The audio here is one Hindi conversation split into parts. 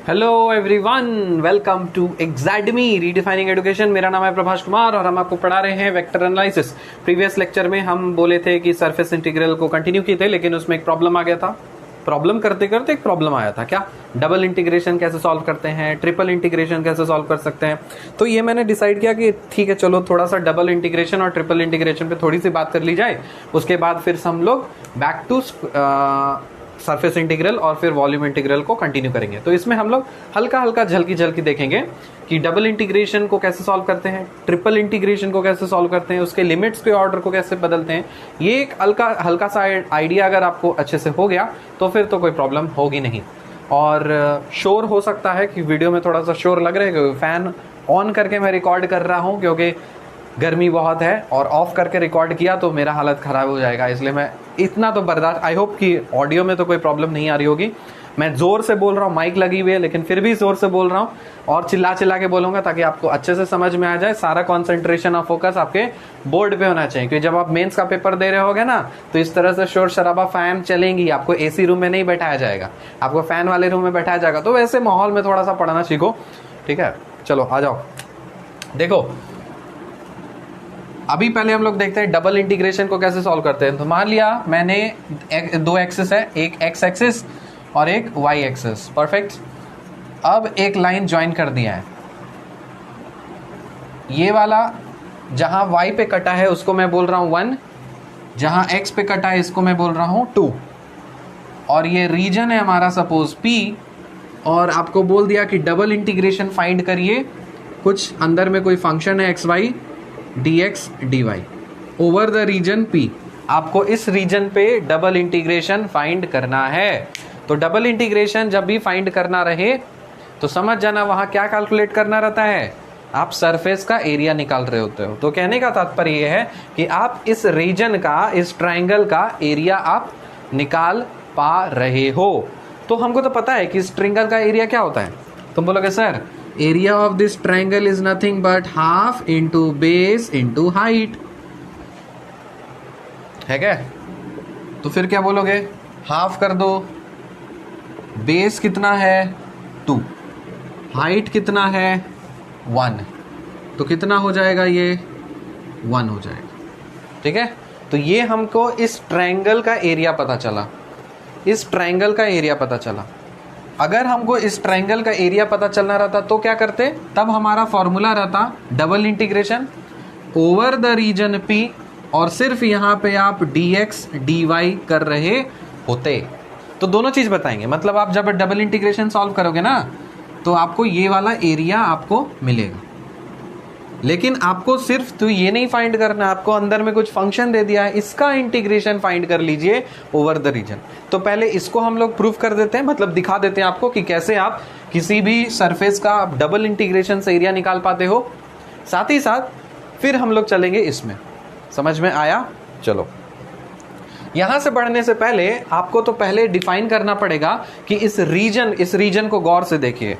हेलो एवरीवन, वेलकम टू एग्जैडमी रीडिफाइनिंग एजुकेशन। मेरा नाम है प्रभाष कुमार और हम आपको पढ़ा रहे हैं वेक्टर एनालिसिस। प्रीवियस लेक्चर में हम बोले थे कि सरफेस इंटीग्रल को कंटिन्यू किए थे, लेकिन उसमें एक प्रॉब्लम आ गया था। प्रॉब्लम करते करते एक प्रॉब्लम आया था। क्या? डबल इंटीग्रेशन कैसे सॉल्व करते हैं, ट्रिपल इंटीग्रेशन कैसे सॉल्व कर सकते हैं। तो ये मैंने डिसाइड किया कि ठीक है, चलो थोड़ा सा डबल इंटीग्रेशन और ट्रिपल इंटीग्रेशन पे थोड़ी सी बात कर ली जाए। उसके बाद फिर हम लोग बैक टू सरफेस इंटीग्रल और फिर वॉल्यूम इंटीग्रल को कंटिन्यू करेंगे। तो इसमें हम लोग हल्का हल्का झलकी देखेंगे कि डबल इंटीग्रेशन को कैसे सॉल्व करते हैं, ट्रिपल इंटीग्रेशन को कैसे सॉल्व करते हैं, उसके लिमिट्स के ऑर्डर को कैसे बदलते हैं। ये एक हल्का सा आइडिया अगर आपको अच्छे से हो गया तो फिर तो कोई प्रॉब्लम होगी नहीं। और शोर हो सकता है कि वीडियो में थोड़ा सा शोर लग रहा है क्योंकि फैन ऑन करके मैं रिकॉर्ड कर रहा हूँ, क्योंकि गर्मी बहुत है और ऑफ करके रिकॉर्ड किया तो मेरा हालत ख़राब हो जाएगा, इसलिए मैं इतना तो बर्दाश्त। आई होप कि ऑडियो में तो कोई प्रॉब्लम नहीं आ रही होगी। मैं ज़ोर से बोल रहा हूँ, माइक लगी हुई है, लेकिन फिर भी ज़ोर से बोल रहा हूँ और चिल्ला के बोलूँगा ताकि आपको अच्छे से समझ में आ जाए। सारा कॉन्सेंट्रेशन और फोकस आपके बोर्ड पे होना चाहिए, क्योंकि जब आप मेंस का पेपर दे रहे होगे ना तो इस तरह से शोर शराबा फैन चलेंगी। आपको एसी रूम में नहीं बैठाया जाएगा, आपको फैन वाले रूम में बैठाया जाएगा। तो वैसे माहौल में थोड़ा सा पढ़ना सीखो, ठीक है। चलो आ जाओ। देखो, अभी पहले हम लोग देखते हैं डबल इंटीग्रेशन को कैसे सॉल्व करते हैं। तो मान लिया मैंने दो एक्सिस है, एक एक्स एक्सिस और एक वाई एक्सिस। परफेक्ट। अब एक लाइन ज्वाइन कर दिया है। ये वाला जहां वाई पे कटा है उसको मैं बोल रहा हूं 1, जहां एक्स पे कटा है इसको मैं बोल रहा हूं 2। और ये रीजन है हमारा सपोज P, और आपको बोल दिया कि डबल इंटीग्रेशन फाइंड करिए। कुछ अंदर में कोई फंक्शन है xy dx dy over the region P। आपको इस रीजन पे डबल इंटीग्रेशन फाइंड करना है। तो डबल इंटीग्रेशन जब भी फाइंड करना रहे तो समझ जाना वहां क्या कैलकुलेट करना रहता है, आप सरफेस का एरिया निकाल रहे होते हो। तो कहने का तात्पर्य यह है कि आप इस रीजन का, इस ट्राइंगल का एरिया आप निकाल पा रहे हो। तो हमको तो पता है कि इस ट्राइंगल का एरिया क्या होता है। तुम बोलोगे sir area of this triangle is nothing but half into base into height, है क्या? तो फिर क्या बोलोगे, हाफ कर दो। बेस कितना है 2, हाइट कितना है 1, तो कितना हो जाएगा ये 1 हो जाएगा, ठीक है। तो ये हमको इस ट्रायंगल का एरिया पता चला, इस ट्रायंगल का एरिया पता चला। अगर हमको इस ट्रायंगल का एरिया पता चलना रहता तो क्या करते, तब हमारा फॉर्मूला रहता double integration over the region P, और सिर्फ यहाँ पे आप dx dy कर रहे होते। तो दोनों चीज बताएंगे, मतलब आप जब डबल इंटीग्रेशन सॉल्व करोगे ना तो आपको ये वाला एरिया आपको मिलेगा। लेकिन आपको सिर्फ तो ये नहीं फाइंड करना, आपको अंदर में कुछ फंक्शन दे दिया है, इसका इंटीग्रेशन फाइंड कर लीजिए ओवर द रीजन। तो पहले इसको हम लोग प्रूफ कर देते हैं, मतलब दिखा देते हैं आपको कि कैसे आप किसी भी सरफेस का डबल इंटीग्रेशन से एरिया निकाल पाते हो। साथ ही साथ फिर हम लोग चलेंगे इसमें। समझ में आया? चलो, यहां से बढ़ने से पहले आपको तो पहले डिफाइन करना पड़ेगा कि इस रीजन को गौर से देखिए।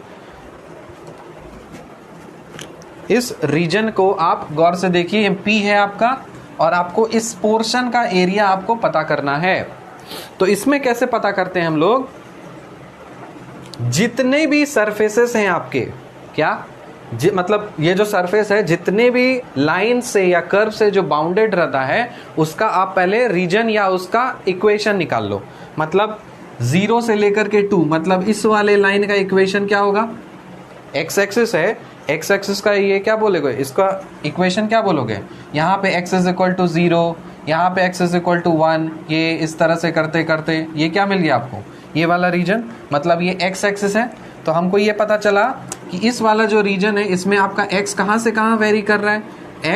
इस रीजन को आप गौर से देखिए, ये P है आपका, और आपको इस पोर्शन का एरिया आपको पता करना है। तो इसमें कैसे पता करते हैं हम लोग, जितने भी सरफेसेस हैं आपके, क्या मतलब ये जो सरफेस है जितने भी लाइन से या कर्व से जो बाउंडेड रहता है उसका आप पहले रीजन या उसका इक्वेशन निकाल लो। मतलब 0 से लेकर के 2, मतलब इस वाले लाइन का इक्वेशन क्या होगा, एक्स एक्सिस है, एक्स एक्सिस का ये क्या बोलोगे, इसका इक्वेशन क्या बोलोगे, यहाँ पे x इज इक्वल टू 0, यहाँ पे x इज इक्वल टू 1। ये इस तरह से करते करते ये क्या मिल गया आपको, ये वाला रीजन, मतलब ये x एक्सिस है। तो हमको ये पता चला कि इस वाला जो रीजन है इसमें आपका x कहाँ से कहाँ वेरी कर रहा है,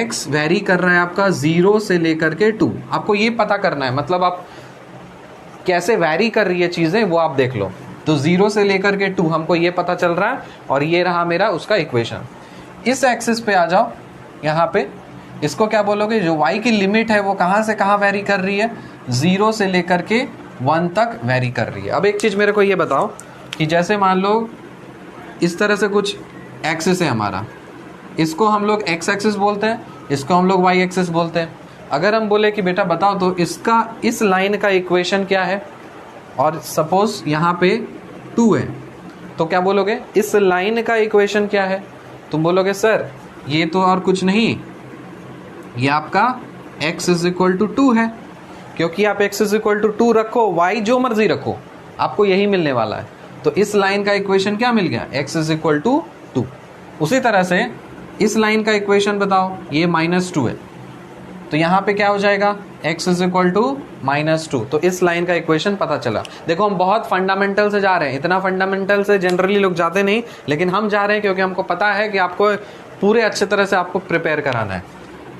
x वेरी कर रहा है आपका 0 से लेकर के 2। आपको ये पता करना है, मतलब आप कैसे वेरी कर रही है चीज़ें वो आप देख लो। तो 0 से लेकर के 2 हमको ये पता चल रहा है, और ये रहा मेरा उसका इक्वेशन। इस एक्सिस पे आ जाओ, यहाँ पे इसको क्या बोलोगे, जो y की लिमिट है वो कहाँ से कहाँ वेरी कर रही है, 0 से लेकर के 1 तक वेरी कर रही है। अब एक चीज़ मेरे को ये बताओ कि जैसे मान लो इस तरह से कुछ एक्सिस है हमारा, इसको हम लोग x एक्सिस बोलते हैं, इसको हम लोग y एक्सिस बोलते हैं। अगर हम बोले कि बेटा बताओ तो इसका, इस लाइन का इक्वेशन क्या है, और सपोज यहाँ पे 2 है, तो क्या बोलोगे, इस लाइन का इक्वेशन क्या है? तुम बोलोगे सर ये तो और कुछ नहीं, ये आपका x इज इक्वल टू 2 है, क्योंकि आप x इज इक्वल टू 2 रखो, y जो मर्जी रखो, आपको यही मिलने वाला है। तो इस लाइन का इक्वेशन क्या मिल गया, x इज इक्वल टू 2। उसी तरह से इस लाइन का इक्वेशन बताओ, ये -2 है, तो यहाँ पे क्या हो जाएगा, x इज इक्वल टू -2। तो इस लाइन का इक्वेशन पता चला। देखो हम बहुत फंडामेंटल से जा रहे हैं, इतना फंडामेंटल से जनरली लोग जाते नहीं, लेकिन हम जा रहे हैं क्योंकि हमको पता है कि आपको पूरे अच्छे तरह से आपको प्रिपेयर कराना है।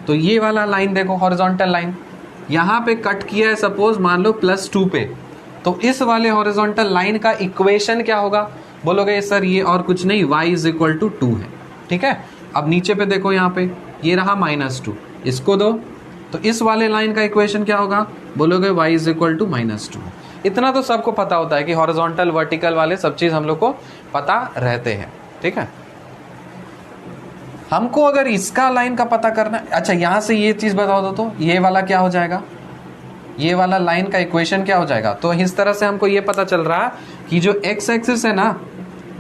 तो ये वाला लाइन देखो, हॉरिजॉन्टल लाइन यहाँ पे कट किया है, सपोज मान लो +2 पे, तो इस वाले हॉरिजॉन्टल लाइन का इक्वेशन क्या होगा? बोलोगे सर ये और कुछ नहीं, y इज इक्वल टू 2 है। ठीक है, अब नीचे पे देखो, यहाँ पे ये रहा -2, इसको दो, तो इस वाले लाइन का इक्वेशन क्या होगा? बोलोगे y इज इक्वल टू -2। इतना तो सबको पता होता है कि हॉरिजॉन्टल वर्टिकल वाले सब चीज हम लोग को पता रहते हैं। ठीक है, हमको अगर इसका लाइन का पता करना है, अच्छा यहां से ये चीज बताओ दो, तो ये वाला क्या हो जाएगा, ये वाला लाइन का इक्वेशन क्या हो जाएगा? तो इस तरह से हमको ये पता चल रहा है कि जो x एक्सिस है ना,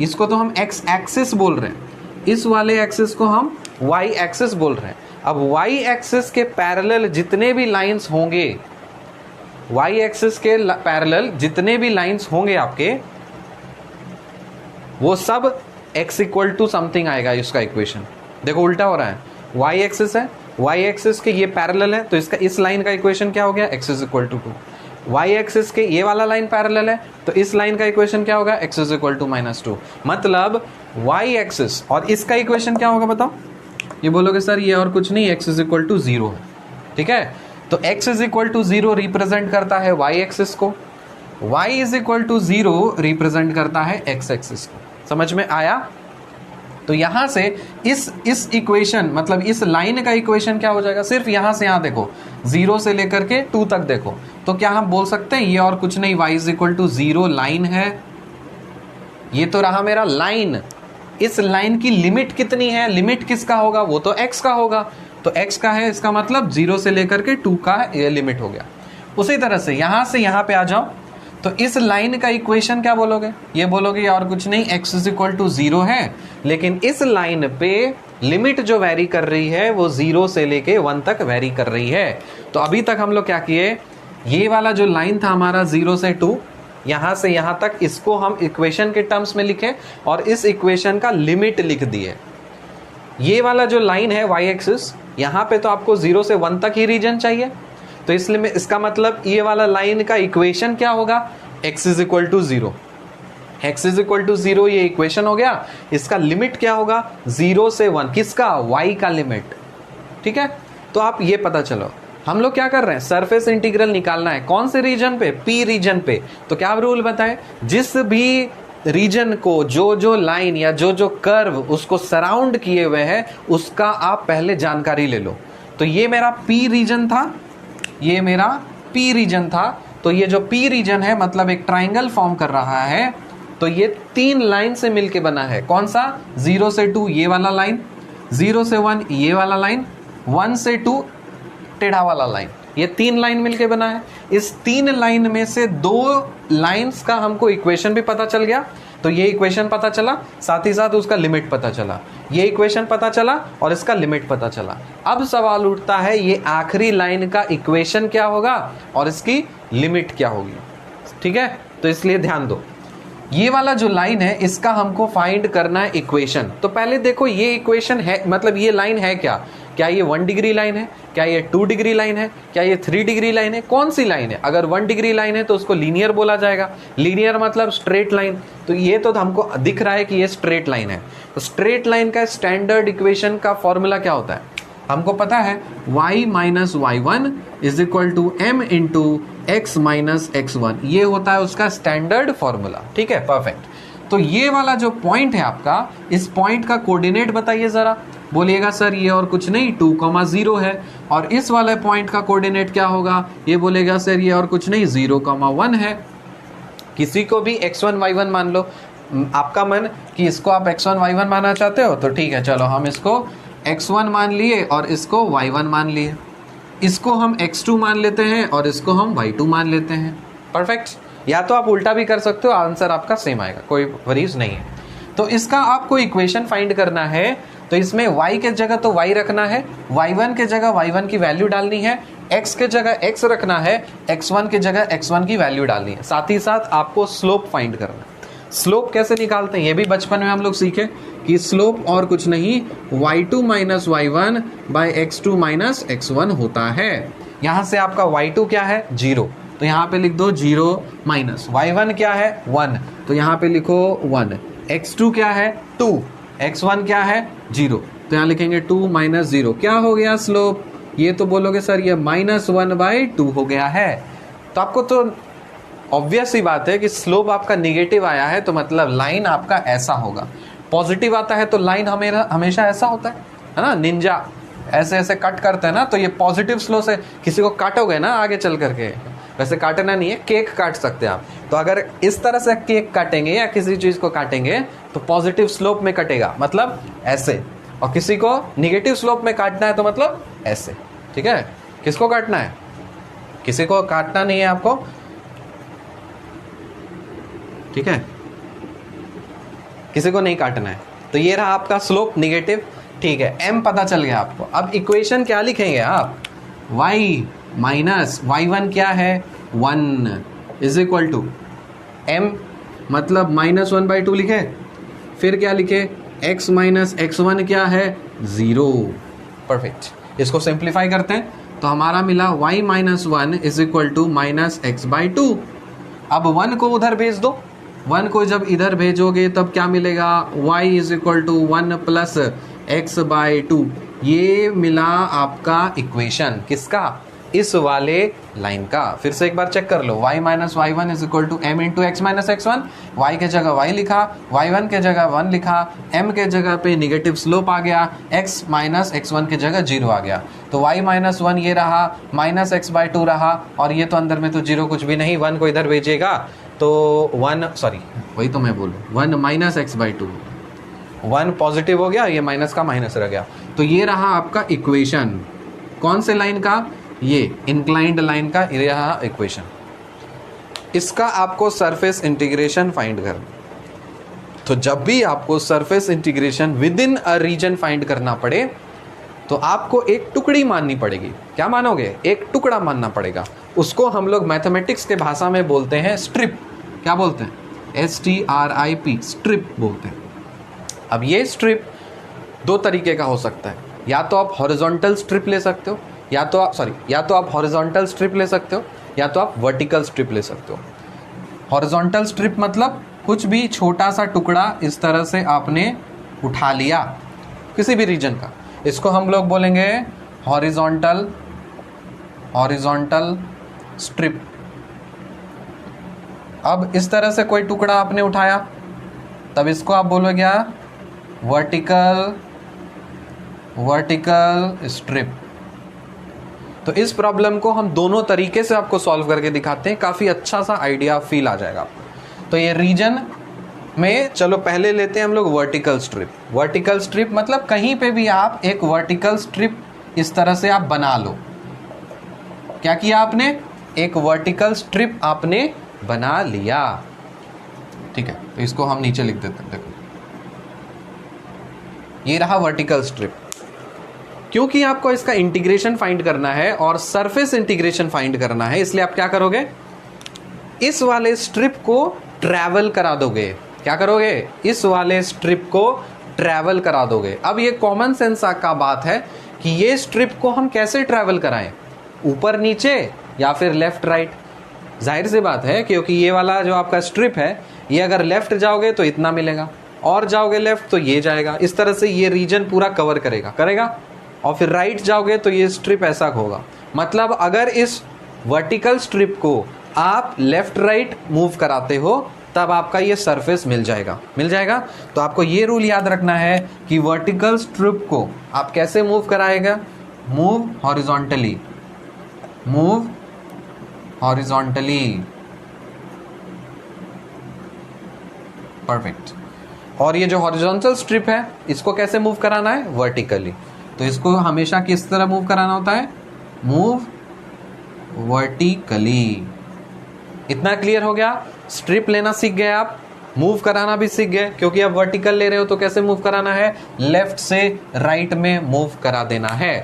इसको तो हम x एक्सिस बोल रहे हैं, इस वाले एक्सिस को हम y एक्सिस बोल रहे हैं। अब y एक्सिस के पैरेलल जितने भी लाइंस होंगे, y एक्सिस के पैरेलल जितने भी लाइंस होंगे आपके, वो सब x इक्वल टू समथिंग आएगा इसका इक्वेशन। देखो उल्टा हो रहा है, y एक्सिस है, y एक्सिस के ये पैरेलल है, तो इसका इस लाइन का इक्वेशन क्या हो गया, x is equal to 2। y axis के ये वाला लाइन पैरेलल है, तो इस लाइन का इक्वेशन क्या होगा, x इज इक्वल टू -2। मतलब y एक्सिस और इसका इक्वेशन क्या होगा बताओ? ये बोलोगे सर ये और कुछ नहीं, x इज इक्वल टू 0 है। ठीक है, तो x is equal to 0 represent करता है y एक्सिस को, y is equal to 0 represent करता है x एक्सिस को। समझ में आया? तो यहां से इस इक्वेशन, मतलब इस लाइन का इक्वेशन क्या हो जाएगा, सिर्फ यहां से यहां देखो, 0 से लेकर के 2 तक देखो, तो क्या हम बोल सकते हैं ये और कुछ नहीं, y is equal to 0 line है। ये तो रहा मेरा लाइन, इस लाइन की लिमिट कितनी है, लिमिट किसका होगा, वो तो x का होगा, तो x का है, इसका मतलब 0 से लेकर के 2 का ये लिमिट हो गया। उसी तरह से यहां पे आ जाओ, तो इस लाइन का इक्वेशन क्या बोलोगे, ये बोलोगे और कुछ नहीं, x इज इक्वल टू 0 है, लेकिन इस लाइन पे लिमिट जो वेरी कर रही है वो 0 से लेके 1 तक वेरी कर रही है। तो अभी तक हम लोग क्या किए, ये वाला जो लाइन था हमारा 0 से 2, यहां से यहां तक, इसको हम इक्वेशन के टर्म्स में लिखे और इस इक्वेशन का लिमिट लिख दिए। ये वाला जो लाइन है y एक्सिस, यहां पे तो आपको 0 से 1 तक ही रीजन चाहिए, तो इसलिए इसका मतलब ये वाला लाइन का इक्वेशन क्या होगा, x is equal to 0। x is equal to 0 ये इक्वेशन हो गया। इसका लिमिट क्या होगा, 0 से 1, किसका, y का लिमिट। ठीक है, तो आप ये पता चलो, हम लोग क्या कर रहे हैं, सरफेस इंटीग्रल निकालना है, कौन से रीजन पे, p रीजन पे। तो क्या रूल बताए, जिस भी रीजन को जो लाइन या जो कर्व उसको सराउंड किए हुए है, उसका आप पहले जानकारी ले लो। तो ये मेरा p रीजन था, ये मेरा p रीजन था, तो ये जो p रीजन है मतलब एक ट्राइंगल फॉर्म कर रहा है, तो ये 3 लाइन से मिलके बना है। कौन सा, 0 से 2 ये वाला लाइन, 0 से 1 ये वाला लाइन, 1 से 2 टेढ़ा वाला लाइन, ये 3 लाइन मिलके बना है। इस 3 लाइन में से 2 लाइंस का हमको इक्वेशन भी पता चल गया, तो ये इक्वेशन पता चला, साथ ही साथ उसका लिमिट पता चला। ये इक्वेशन पता चला और इसका लिमिट पता चला। अब सवाल उठता है ये आखिरी लाइन का इक्वेशन क्या होगा और इसकी लिमिट क्या होगी। ठीक है, तो इसलिए ध्यान दो, ये वाला जो लाइन है इसका हमको फाइंड करना है इक्वेशन। तो पहले देखो ये इक्वेशन है, मतलब ये लाइन है क्या ये 1 डिग्री लाइन है, क्या ये 2 डिग्री लाइन है, क्या ये 3 डिग्री लाइन है, कौन सी लाइन है। अगर 1 डिग्री लाइन है तो उसको लीनियर बोला जाएगा, लीनियर मतलब स्ट्रेट लाइन। तो ये तो हमको दिख रहा है कि ये स्ट्रेट लाइन है। तो स्ट्रेट लाइन का स्टैंडर्ड इक्वेशन का फॉर्मूला क्या होता है, हमको पता है, y minus y1 is equal to m into x minus x1, ये होता है उसका स्टैंडर्ड फॉर्मूला। ठीक है, परफेक्ट। तो ये वाला जो पॉइंट है आपका, इस पॉइंट का कोऑर्डिनेट बताइए जरा। बोलिएगा सर ये और कुछ नहीं 2,0 है, और इस वाले पॉइंट का कोऑर्डिनेट क्या होगा, ये बोलेगा सर ये और कुछ नहीं 0,1 है। किसी को भी x1 y1 मान लो, आपका मन कि इसको आप x1 y1 मानना चाहते हो तो ठीक है, चलो हम इसको x1 मान लिए और इसको y1 मान लिए, इसको हम x2 मान लेते हैं और इसको हम y2 मान लेते हैं। परफेक्ट। या तो आप उल्टा भी कर सकते हो, आंसर आपका सेम आएगा, कोई वरीज नहीं है। तो इसका आपको इक्वेशन फाइंड करना है, तो इसमें y के जगह तो y रखना है, y1 के जगह y1 की वैल्यू डालनी है, x के जगह x रखना है, x1 के जगह x1 की वैल्यू डालनी है। साथ ही साथ आपको स्लोप फाइंड करना है। स्लोप कैसे निकालते हैं ये भी बचपन में हम लोग सीखे कि स्लोप और कुछ नहीं y2 minus y1 bye x2 minus x1 होता है। यहां से आपका y2 क्या है 0, तो यहाँ पे लिख दो 0 माइनस y1 क्या है 1, तो यहाँ पे लिखो 1, x2 क्या है 2, x1 क्या है 0, तो यहाँ लिखेंगे 2 माइनस 0। क्या हो गया स्लोप, ये तो बोलोगे सर ये -1/2 हो गया है। तो आपको तो ऑब्वियस ही बात है कि स्लोप आपका निगेटिव आया है, तो मतलब लाइन आपका ऐसा होगा। पॉजिटिव आता है तो लाइन हमेशा ऐसा होता है ना, निंजा ऐसे ऐसे कट करते हैं ना, तो ये पॉजिटिव स्लो से किसी को काटोगे ना आगे चल करके, वैसे काटना नहीं है, केक काट सकते हैं आप। तो अगर इस तरह से केक काटेंगे या किसी चीज को काटेंगे तो पॉजिटिव स्लोप में कटेगा, मतलब ऐसे, और किसी को निगेटिव स्लोप में काटना है तो मतलब ऐसे। ठीक है, किसको काटना है, किसी को काटना नहीं है आपको, ठीक है, किसी को नहीं काटना है। तो ये रहा आपका स्लोप निगेटिव, ठीक है, m पता चल गया आपको। अब इक्वेशन क्या लिखेंगे आप, y माइनस y1 क्या है 1 इज इक्वल टू m, मतलब -1/2 लिखे, फिर क्या लिखे x माइनस x1 क्या है 0। परफेक्ट, इसको सिंप्लीफाई करते हैं तो हमारा मिला y minus 1 is equal to -x/2। अब 1 को उधर भेज दो, 1 को जब इधर भेजोगे तब क्या मिलेगा, y is equal to 1 plus x/2। ये मिला आपका इक्वेशन किसका, इस वाले लाइन का। फिर से एक बार चेक कर लो, y minus y1 is equal to m into x minus x1, y के जगह y लिखा, y1 के जगह 1 लिखा, m के जगह पे निगेटिव स्लोप आ गया, x माइनस x1 के जगह 0 आ गया, तो y माइनस 1 ये रहा, माइनस x/2 रहा, और ये तो अंदर में तो 0 कुछ भी नहीं, 1 को इधर भेजिएगा तो 1, सॉरी वही तो मैं बोलूँ 1 माइनस x/2, 1 पॉजिटिव हो गया, ये माइनस का माइनस रह गया। तो ये रहा आपका इक्वेशन, कौन से लाइन का, ये इंक्लाइंड लाइन का रहा इक्वेशन। इसका आपको सरफेस इंटीग्रेशन फाइंड करना, तो जब भी आपको surface integration within a region find करना पड़े तो आपको एक टुकड़ी माननी पड़ेगी। क्या मानोगे, एक टुकड़ा मानना पड़ेगा। उसको हम लोग मैथमेटिक्स के भाषा में बोलते हैं स्ट्रिप। क्या बोलते हैं, STRIP, स्ट्रिप बोलते हैं। अब ये स्ट्रिप दो तरीके का हो सकता है, या तो आप हॉरिजॉन्टल स्ट्रिप ले सकते हो, या तो आप हॉरिजॉन्टल स्ट्रिप ले सकते हो, या तो आप वर्टिकल स्ट्रिप ले सकते हो। हॉरिजॉन्टल स्ट्रिप मतलब कुछ भी छोटा सा टुकड़ा इस तरह से आपने उठा लिया किसी भी रीजन का, इसको हम लोग बोलेंगे हॉरिजॉन्टल स्ट्रिप। अब इस तरह से कोई टुकड़ा आपने उठाया, तब इसको आप बोलोगे क्या, वर्टिकल स्ट्रिप। तो इस प्रॉब्लम को हम दोनों तरीके से आपको सॉल्व करके दिखाते हैं, काफ़ी अच्छा सा आइडिया फील आ जाएगा आपको। तो ये रीजन में चलो पहले लेते हैं हम लोग वर्टिकल स्ट्रिप। वर्टिकल स्ट्रिप मतलब कहीं पे भी आप एक वर्टिकल स्ट्रिप इस तरह से आप बना लो। क्या किया आपने, एक वर्टिकल स्ट्रिप आपने बना लिया, ठीक है। तो इसको हम नीचे लिख देते हैं, देखो ये रहा वर्टिकल स्ट्रिप। क्योंकि आपको इसका इंटीग्रेशन फाइंड करना है और सरफेस इंटीग्रेशन फाइंड करना है, इसलिए आप क्या करोगे, इस वाले स्ट्रिप को ट्रैवल करा दोगे। क्या करोगे, इस वाले स्ट्रिप को ट्रैवल करा दोगे। अब ये कॉमन सेंस का बात है कि ये स्ट्रिप को हम कैसे ट्रैवल कराएं, ऊपर नीचे या फिर लेफ्ट राइट। जाहिर सी बात है, क्योंकि ये वाला जो आपका स्ट्रिप है, ये अगर लेफ्ट जाओगे तो इतना मिलेगा, और जाओगे लेफ्ट तो ये जाएगा। इस तरह से ये रीजन पूरा कवर करेगा। और फिर राइट जाओगे तो ये स्ट्रिप ऐसा होगा। मतलब अगर इस वर्टिकल स्ट्रिप को आप लेफ्ट राइट मूव कराते हो तब आपका ये सरफेस मिल जाएगा। तो आपको ये रूल याद रखना है कि वर्टिकल स्ट्रिप को आप कैसे मूव कराएगा, मूव हॉरिजॉन्टली, परफेक्ट। और ये जो हॉरिजॉन्टल स्ट्रिप है इसको कैसे मूव कराना है, वर्टिकली। तो इसको हमेशा किस तरह मूव कराना होता है, मूव वर्टिकली। इतना क्लियर हो गया? स्ट्रिप लेना सीख गए आप, मूव कराना भी सीख गए, क्योंकि अब वर्टिकल ले रहे हो तो कैसे मूव कराना है, लेफ्ट से राइट में मूव करा देना है।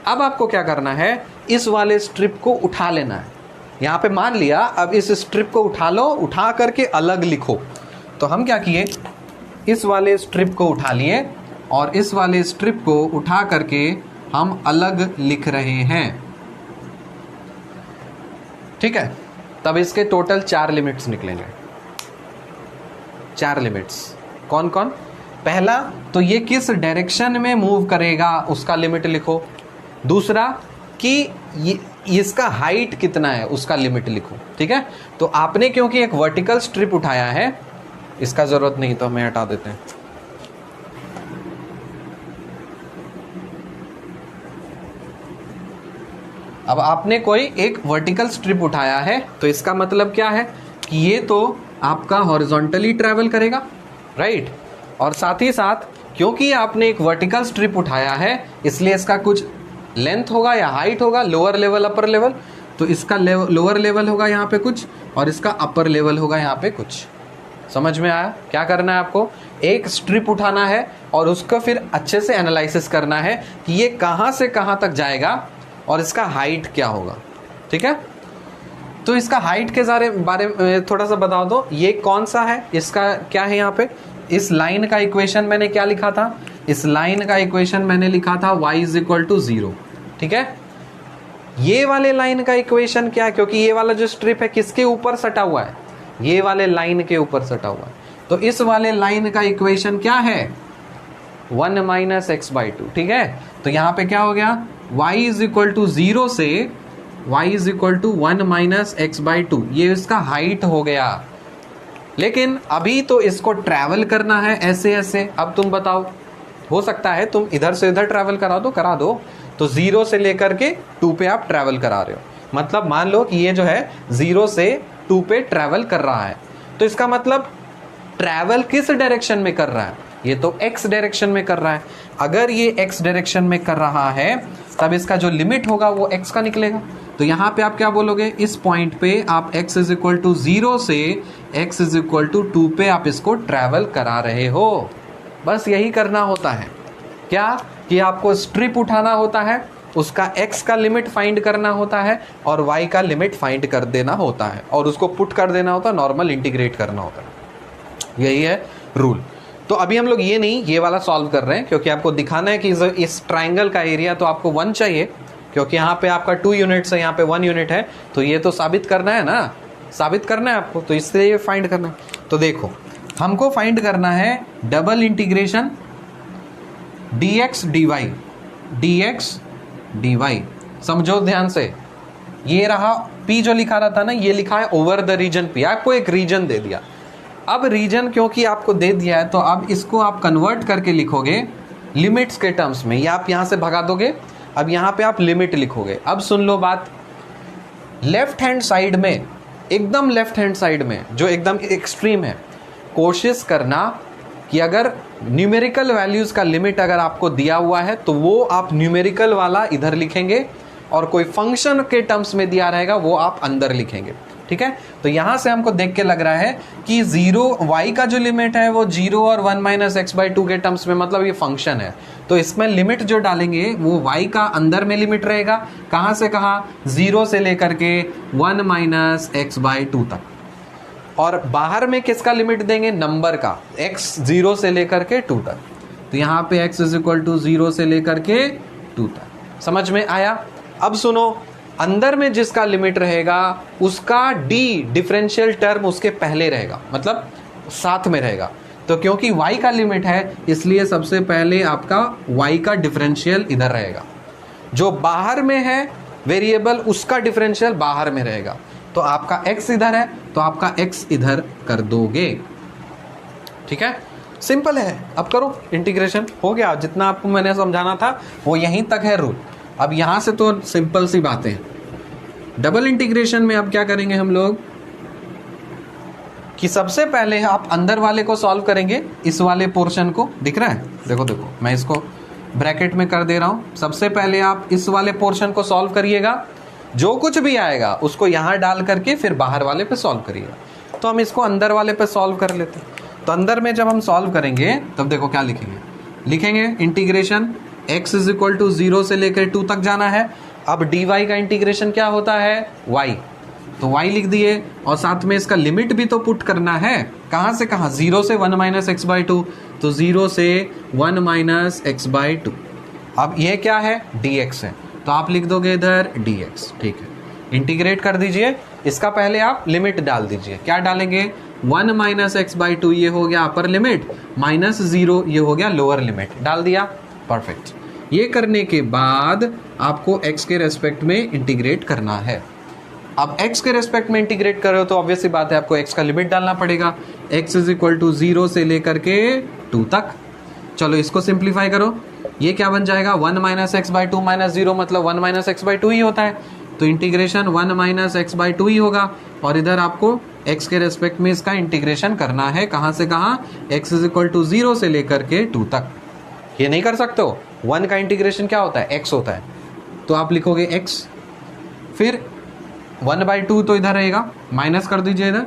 अब आपको क्या करना है, इस वाले स्ट्रिप को उठा लेना है। यहां पे मान लिया, अब इस स्ट्रिप को उठा लो, उठा करके अलग लिखो। तो हम क्या किए, इस वाले स्ट्रिप को उठा लिए और इस वाले स्ट्रिप को उठा करके हम अलग लिख रहे हैं, ठीक है। तब इसके टोटल 4 लिमिट्स निकलेंगे। 4 लिमिट्स कौन कौन? पहला तो ये किस डायरेक्शन में मूव करेगा उसका लिमिट लिखो। दूसरा कि ये इसका हाइट कितना है उसका लिमिट लिखो, ठीक है। तो आपने क्योंकि एक वर्टिकल स्ट्रिप उठाया है, इसका जरूरत नहीं तो हमें हटा देते हैं। अब आपने कोई एक वर्टिकल स्ट्रिप उठाया है, तो इसका मतलब क्या है कि ये तो आपका हॉरिजॉन्टली ट्रैवल करेगा, राइट। और साथ ही साथ क्योंकि आपने एक वर्टिकल स्ट्रिप उठाया है, इसलिए इसका कुछ लेंथ होगा या हाइट होगा, लोअर लेवल अपर लेवल। तो इसका लोअर लेवल होगा यहाँ पे कुछ और इसका अपर लेवल होगा यहाँ पे कुछ। समझ में आया? क्या करना है आपको, एक स्ट्रिप उठाना है और उसका फिर अच्छे से एनालिसिस करना है कि ये कहाँ से कहाँ तक जाएगा और इसका हाइट क्या होगा, ठीक है। तो इसका हाइट के बारे में थोड़ा सा बता दो, ये कौन सा है, इसका क्या है यहाँ पे। इस लाइन का इक्वेशन मैंने क्या लिखा था, इस लाइन का इक्वेशन मैंने लिखा था y = 0, ठीक है। ये वाले लाइन का इक्वेशन क्या है, क्योंकि ये वाला जो स्ट्रिप है किसके ऊपर सटा हुआ है, ये वाले लाइन के ऊपर सटा हुआ है। तो इस वाले लाइन का इक्वेशन क्या है, 1 - x/2, ठीक है। तो यहाँ पे क्या हो गया, y = 0 से y = 1 - x/2, ये इसका हाइट हो गया। लेकिन अभी तो इसको ट्रैवल करना है ऐसे ऐसे। अब तुम बताओ, हो सकता है तुम इधर से इधर ट्रैवल करा दो। तो 0 से लेकर के 2 पे आप ट्रैवल करा रहे हो, मतलब मान लो कि ये जो है 0 से 2 पे ट्रैवल कर रहा है। तो इसका मतलब ट्रैवल किस डायरेक्शन में कर रहा है, ये तो x डायरेक्शन में कर रहा है। अगर ये x डायरेक्शन में कर रहा है तब इसका जो लिमिट होगा वो x का निकलेगा। तो यहाँ पे आप क्या बोलोगे, इस पॉइंट पे आप x = 0 से x = 2 पे आप इसको ट्रैवल करा रहे हो। बस यही करना होता है, क्या कि आपको स्ट्रिप उठाना होता है, उसका x का लिमिट फाइंड करना होता है और y का लिमिट फाइंड कर देना होता है और उसको पुट कर देना होता है, नॉर्मल इंटीग्रेट करना होता है। यही है रूल। तो अभी हम लोग ये नहीं, ये वाला सॉल्व कर रहे हैं, क्योंकि आपको दिखाना है कि इस ट्राइंगल का एरिया तो आपको 1 चाहिए, क्योंकि यहाँ पे आपका 2 यूनिट्स है, यहाँ पे 1 यूनिट है। तो ये तो साबित करना है ना, साबित करना है आपको, तो इससे ये फाइंड करना है। तो देखो, हमको फाइंड करना है डबल इंटीग्रेशन dx dy। समझो ध्यान से, ये रहा p जो लिखा रहा था ना, ये लिखा है ओवर द रीजन p। आपको एक रीजन दे दिया। अब रीजन क्योंकि आपको दे दिया है, तो अब इसको आप कन्वर्ट करके लिखोगे लिमिट्स के टर्म्स में, या आप यहां से भगा दोगे। अब यहां पे आप लिमिट लिखोगे। अब सुन लो बात, लेफ्ट हैंड साइड में, एकदम लेफ्ट हैंड साइड में जो एकदम एक्सट्रीम है, कोशिश करना कि अगर न्यूमेरिकल वैल्यूज का लिमिट अगर आपको दिया हुआ है तो वो आप न्यूमेरिकल वाला इधर लिखेंगे और कोई फंक्शन के टर्म्स में दिया रहेगा वो आप अंदर लिखेंगे, ठीक है। तो यहां से हमको देख के लग रहा है कि 0 y का जो लिमिट है वो 0 और 1 - x/2 के टर्म्स में, मतलब ये फंक्शन है। तो इसमें लिमिट जो डालेंगे वो y का अंदर में लिमिट रहेगा, कहां से कहां, 0 से लेकर के 1 - x/2 तक। और बाहर में किसका लिमिट देंगे, नंबर का, x 0 से लेकर के 2 तक। तो यहाँ पे x = 0 से लेकर के 2 तक। समझ में आया? अब सुनो, अंदर में जिसका लिमिट रहेगा उसका d डिफरेंशियल टर्म उसके पहले रहेगा, मतलब साथ में रहेगा। तो क्योंकि y का लिमिट है इसलिए सबसे पहले आपका y का डिफरेंशियल इधर रहेगा। जो बाहर में है वेरिएबल उसका डिफरेंशियल बाहर में रहेगा। तो आपका x इधर है तो आपका x इधर कर दोगे, ठीक है। सिंपल है। अब करो इंटीग्रेशन, हो गया। जितना आपको मैंने समझाना था वो यहीं तक है रूल। अब यहां से तो सिंपल सी बातें हैं। डबल इंटीग्रेशन में अब क्या करेंगे हम लोग कि सबसे पहले आप अंदर वाले को सॉल्व करेंगे, इस वाले पोर्शन को। दिख रहा है, देखो देखो, मैं इसको ब्रैकेट में कर दे रहा हूं। सबसे पहले आप इस वाले पोर्शन को सॉल्व करिएगा जो कुछ भी आएगा उसको यहां डाल करके फिर बाहर वाले पे सॉल्व करिएगा। तो हम इसको अंदर वाले पे सॉल्व कर लेते हैं। तो अंदर में जब हम सॉल्व करेंगे तब देखो क्या लिखेंगे integration x is equal to 0 से लेकर 2 तक जाना है। अब dy का इंटीग्रेशन क्या होता है y, तो y लिख दिए और साथ में इसका लिमिट भी तो पुट करना है। कहां से कहां? 0 से 1 माइनस एक्स बाई टू, तो 0 से 1 माइनस एक्स बाई टू। अब ये क्या है? dx है, तो आप लिख दोगे इधर dx। ठीक है, इंटीग्रेट कर दीजिए। इसका पहले आप लिमिट डाल दीजिए। क्या डालेंगे? 1 माइनस एक्स बाई टू ये हो गया अपर लिमिट, माइनस 0 ये हो गया लोअर लिमिट। डाल दिया, परफेक्ट। ये करने के बाद आपको x के रेस्पेक्ट में इंटीग्रेट करना है। अब x के रेस्पेक्ट में इंटीग्रेट करो तो ऑब्वियसली बात है आपको x का लिमिट डालना पड़ेगा। x इज इक्वल टू 0 से लेकर के 2 तक। चलो इसको सिंप्लीफाई करो, ये क्या बन जाएगा? 1 minus X by two minus 0 मतलब 1 माइनस एक्स बाई टू ही होता है, तो integration 1 minus X by two ही होगा। और इधर आपको x के रेस्पेक्ट में इसका इंटीग्रेशन करना है। कहां से कहां? x इज इक्वल टू 0 से लेकर के 2 तक। ये नहीं कर सकते हो, 1 का इंटीग्रेशन क्या होता है? x होता है, तो आप लिखोगे x, फिर 1 बाई टू तो इधर रहेगा, माइनस कर दीजिए इधर,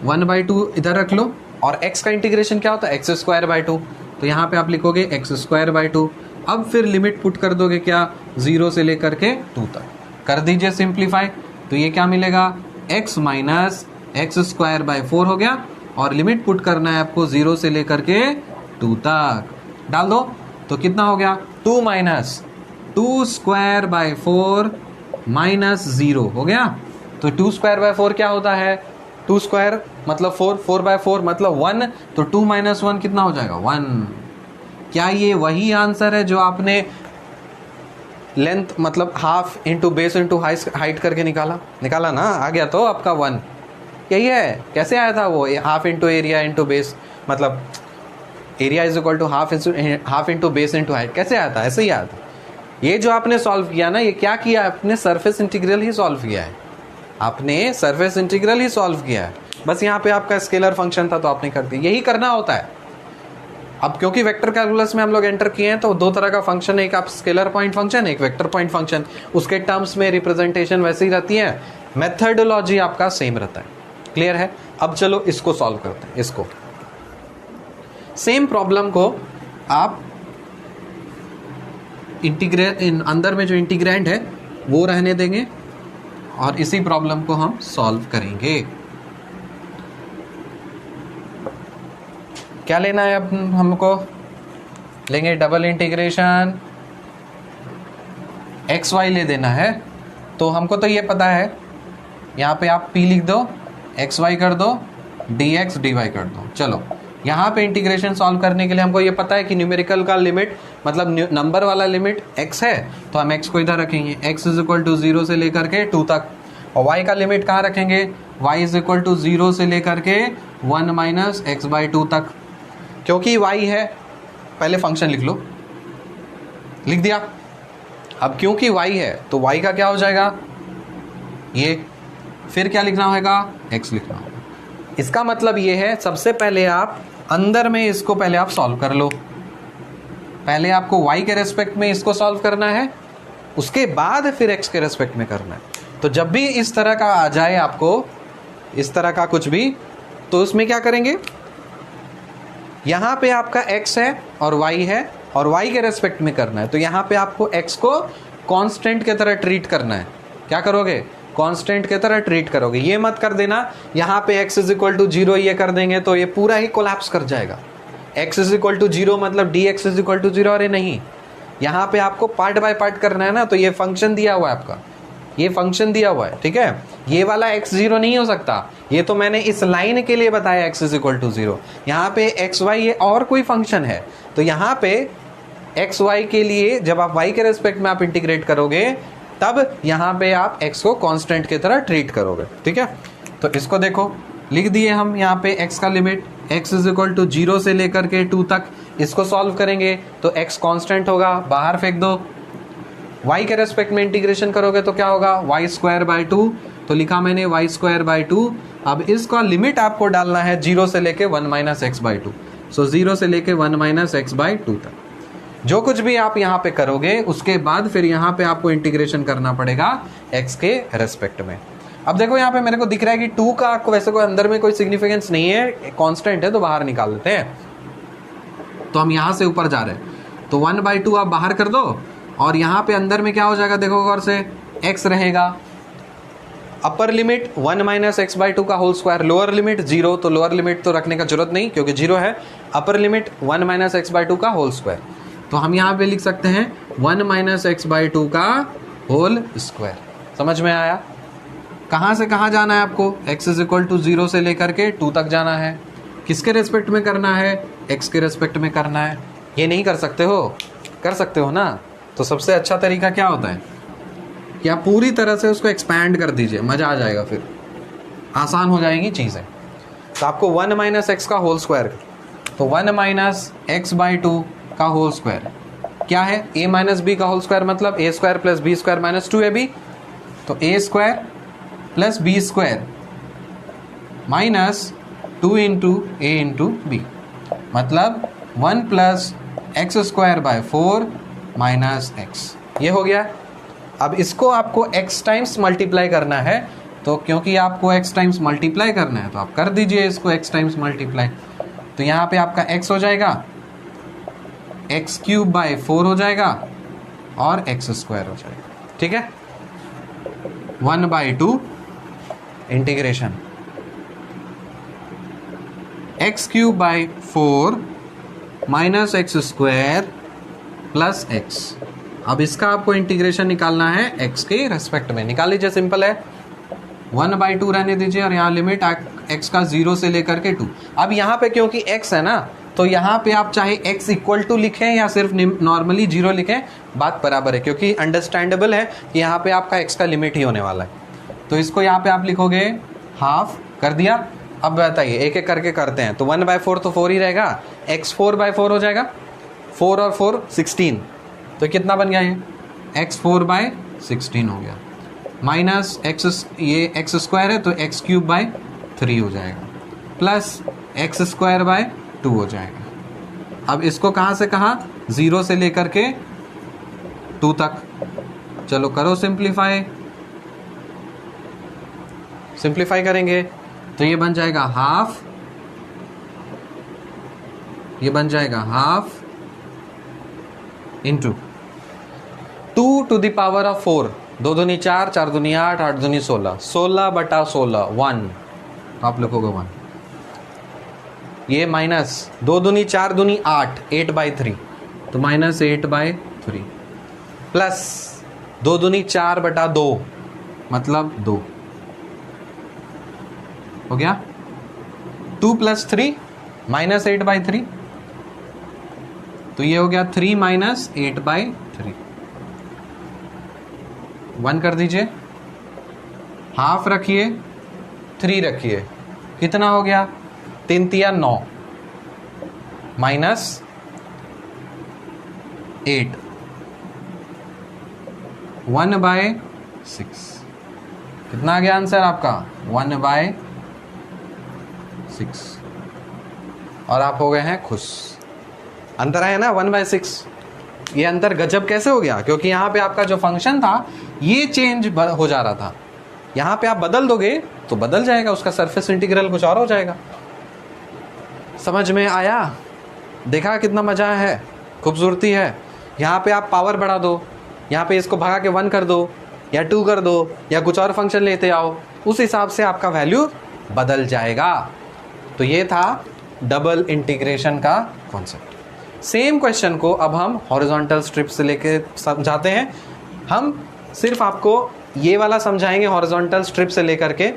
1 बाई टू इधर रख लो। और x का इंटीग्रेशन क्या होता है? एक्स स्क्वायर बाई टू, तो यहाँ पे आप लिखोगे एक्स स्क्वायर बाई टू। अब फिर लिमिट पुट कर दोगे क्या? 0 से लेकर के 2 तक। कर दीजिए सिंप्लीफाई, तो ये क्या मिलेगा? x minus x square by 4 हो गया। और लिमिट पुट करना है आपको 0 से लेकर के 2 तक। डाल दो, तो कितना हो गया? 2 माइनस 2 स्क्वायर बाई 4 माइनस 0 हो गया। तो 2 स्क्वायर बाय 4 क्या होता है? 2 स्क्वायर मतलब 4, 4 बाय 4 मतलब 1, तो 2 माइनस 1 कितना हो जाएगा? 1। क्या ये वही आंसर है जो आपने लेंथ मतलब half into base into height करके निकाला ना? आ गया तो आपका 1, यही है। कैसे आया था वो? Half into area into base, मतलब area is equal to half into base into height. कैसे आया था? ऐसे ही आया था। ये जो आपने सॉल्व किया ना, ये क्या किया? आपने सरफेस इंटीग्रल ही सॉल्व किया है। आपने सरफेस इंटीग्रल ही सॉल्व किया है। बस यहाँ पे आपका स्केलर फंक्शन था तो आपने कर दिया। यही करना होता है। अब क्योंकि वेक्टर कैलकुलस में हम लोग एंटर किए हैं तो 2 तरह का फंक्शन है, एक आप स्केलर पॉइंट फंक्शन, एक वेक्टर पॉइंट फंक्शन। उसके टर्म्स में रिप्रेजेंटेशन वैसे ही रहती है, मेथडोलॉजी आपका सेम रहता है। क्लियर है? अब चलो इसको सॉल्व करते हैं। इसको सेम प्रॉब्लम को आप अंदर में जो इंटीग्रैंड है वो रहने देंगे और इसी प्रॉब्लम को हम सॉल्व करेंगे। क्या लेना है? अब हमको लेंगे डबल इंटीग्रेशन एक्स वाई ले देना है। तो हमको तो ये पता है, यहाँ पे आप p लिख दो, एक्स वाई कर दो, dx dy कर दो। चलो यहाँ पे इंटीग्रेशन सॉल्व करने के लिए हमको ये पता है कि न्यूमेरिकल का लिमिट मतलब नंबर वाला लिमिट x है, तो हम x को इधर रखेंगे, x इज इक्वल टू 0 से लेकर के 2 तक। और y का लिमिट कहाँ रखेंगे? y इज इक्वल टू 0 से लेकर के 1 माइनस एक्स बाई 2 तक। क्योंकि y है, पहले फंक्शन लिख लो, लिख दिया। अब क्योंकि y है तो y का क्या हो जाएगा? ये। फिर क्या लिखना होगा? x लिखना होगा। इसका मतलब ये है, सबसे पहले आप अंदर में इसको पहले आप सॉल्व कर लो। पहले आपको y के रेस्पेक्ट में इसको सॉल्व करना है, उसके बाद फिर x के रेस्पेक्ट में करना है। तो जब भी इस तरह का आ जाए आपको, इस तरह का कुछ भी, तो उसमें क्या करेंगे? यहाँ पे आपका x है और y है और y के रेस्पेक्ट में करना है, तो यहाँ पे आपको x को कांस्टेंट की तरह ट्रीट करना है। क्या करोगे? कांस्टेंट की तरह ट्रीट करोगे। ये मत कर देना यहाँ पे x इज इक्वल टू 0 ये कर देंगे तो ये पूरा ही कोलैप्स कर जाएगा। x इज इक्वल टू 0 मतलब dx इज इक्वल टू 0, अरे नहीं, यहाँ पे आपको पार्ट बाय पार्ट करना है ना। तो ये फंक्शन दिया हुआ है आपका, ये फंक्शन दिया हुआ है, ठीक है। ये वाला x 0 नहीं हो सकता, ये तो मैंने इस लाइन के लिए बताया x इज इक्वल टू 0। यहाँ पे x y ये और कोई फंक्शन है, तो यहाँ पे x y के लिए जब आप y के रेस्पेक्ट में आप इंटीग्रेट करोगे तब यहाँ पे आप x को कांस्टेंट की तरह ट्रीट करोगे, ठीक है। तो इसको देखो, लिख दिए हम यहाँ पे x का limit x is equal to 0 से लेकर के 2 तक। इसको सॉल्व करेंगे तो x कांस्टेंट होगा, बाहर फेंक दो। y के रेस्पेक्ट में इंटीग्रेशन करोगे तो क्या होगा? y स्क्वायर बाई 2, तो लिखा मैंने y स्क्वायर बाई 2। अब इसका लिमिट आपको डालना है 0 से लेके 1 माइनस एक्स बाई 2। सो 0 से लेके 1 माइनस एक्स बाई 2 तक। जो कुछ भी आप यहाँ पे करोगे उसके बाद फिर यहाँ पे आपको इंटीग्रेशन करना पड़ेगा x के रेस्पेक्ट में। अब देखो यहाँ पे मेरे को दिख रहा है कि 2 का वैसे कोई अंदर में कोई सिग्निफिकेंस नहीं है, कांस्टेंट है, तो बाहर निकाल देते हैं। तो हम यहाँ से ऊपर जा रहे हैं, तो 1/2 आप बाहर कर दो और यहाँ पे अंदर में क्या हो जाएगा देखो गौर से, x रहेगा। अपर लिमिट 1 - x/2 का होल स्क्वायर, लोअर लिमिट 0, तो लोअर लिमिट तो रखने का जरूरत नहीं क्योंकि 0 है। अपर लिमिट 1 - x/2 का होल स्क्वायर, तो हम यहाँ पे लिख सकते हैं 1 - x/2 का होल स्क्वायर। समझ में आया? कहाँ से कहाँ जाना है आपको? x = 0 से लेकर के 2 तक जाना है। किसके रेस्पेक्ट में करना है? x के रेस्पेक्ट में करना है। ये नहीं कर सकते हो? कर सकते हो ना। तो सबसे अच्छा तरीका क्या होता है कि आप पूरी तरह से उसको एक्सपैंड कर दीजिए, मज़ा आ जाएगा, फिर आसान हो जाएगी चीज़ें। तो आपको 1 - x का होल स्क्वायर, तो 1 - x/2 का होल स्क्वायर क्या है? a - b का होल स्क्वायर, मतलब a² + b² - 2ab, तो a² + b² - 2 × a × b, मतलब 1 + x² - x, ये हो गया। अब इसको आपको x टाइम्स मल्टीप्लाई करना है, तो क्योंकि आपको x टाइम्स मल्टीप्लाई करना है तो आप कर दीजिए इसको x टाइम्स मल्टीप्लाई। तो यहाँ पे आपका x हो जाएगा, x³ / 4 हो जाएगा और x² हो जाएगा। ठीक है, 1/2 इंटीग्रेशन x³ / 4 - x² + x। अब इसका आपको इंटीग्रेशन निकालना है x के रेस्पेक्ट में। निकाल लीजिए, सिंपल है। 1/2 रहने दीजिए और यहाँ लिमिट x का 0 से लेकर के 2। अब यहाँ पे क्योंकि x है ना, तो यहाँ पे आप चाहे x = लिखें या सिर्फ नॉर्मली 0 लिखें, बात बराबर है, क्योंकि अंडरस्टैंडेबल है कि यहाँ पे आपका x का लिमिट ही होने वाला है। तो इसको यहाँ पे आप लिखोगे हाफ, कर दिया। अब बताइए, एक एक करके करते हैं। तो 1/4 तो 4 ही रहेगा, x 4/4 हो जाएगा, 4 और 4 16, तो कितना बन गया ये? x 4/16 हो गया, माइनस x, ये x² है तो x³ / 3 हो जाएगा, प्लस x² / 2 हो जाएगा। अब इसको कहाँ से कहाँ? 0 से लेकर के 2 तक। चलो करो सिंप्लीफाई। सिंप्लीफाई करेंगे तो ये बन जाएगा हाफ, ये बन जाएगा half into 2 to the power of 4, 2 दूनी 4, 4 दूनी 8, 8 दूनी 16, 16/16 1, तो आप लिखोगे 1। ये माइनस 2 दूनी 4 दूनी 8, 8/3, तो -8/3, प्लस 2 दूनी 4/2, मतलब 2 हो गया। 2 + 3 -8/3, तो ये हो गया 3 - 8/3। 1 कर दीजिए, हाफ रखिए, 3 रखिए, कितना हो गया? 3 × 9 -8, 1/6। कितना आ गया आंसर आपका? 1/6। और आप हो गए हैं खुश। अंतर आया ना 1/6। ये अंतर गजब कैसे हो गया? क्योंकि यहाँ पे आपका जो फंक्शन था ये चेंज हो जा रहा था, यहाँ पे आप बदल दोगे तो बदल जाएगा, उसका सरफेस इंटीग्रल कुछ और हो जाएगा। समझ में आया? देखा कितना मजा है, खूबसूरती है। यहाँ पे आप पावर बढ़ा दो, यहाँ पे इसको भगा के 1 कर दो या 2 कर दो या कुछ और फंक्शन लेते आओ, उस हिसाब से आपका वैल्यू बदल जाएगा। तो ये था डबल इंटीग्रेशन का कॉन्सेप्ट। सेम क्वेश्चन को अब हम हॉरिजॉन्टल स्ट्रिप से लेके समझाते हैं। हम सिर्फ आपको ये वाला समझाएंगे हॉरिजॉन्टल स्ट्रिप से लेकर के,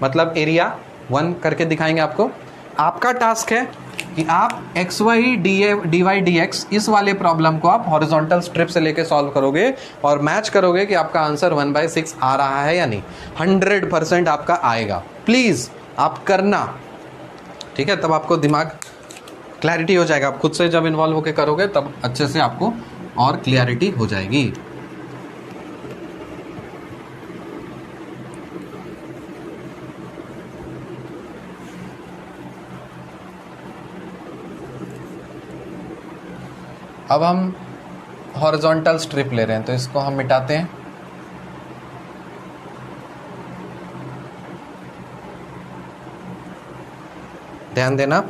मतलब एरिया 1 करके दिखाएंगे आपको। आपका टास्क है कि आप xy dy dx इस वाले प्रॉब्लम को आप हॉरिजॉन्टल स्ट्रिप से लेके सॉल्व करोगे और मैच करोगे कि आपका आंसर 1/6 आ रहा है या नहीं। 100% आपका आएगा। प्लीज़ आप करना, ठीक है? तब आपको दिमाग क्लैरिटी हो जाएगा। आप खुद से जब इन्वॉल्व होकर करोगे तब अच्छे से आपको और क्लैरिटी हो जाएगी। अब हम हॉरिजॉन्टल स्ट्रिप ले रहे हैं, तो इसको हम मिटाते हैं। ध्यान देना,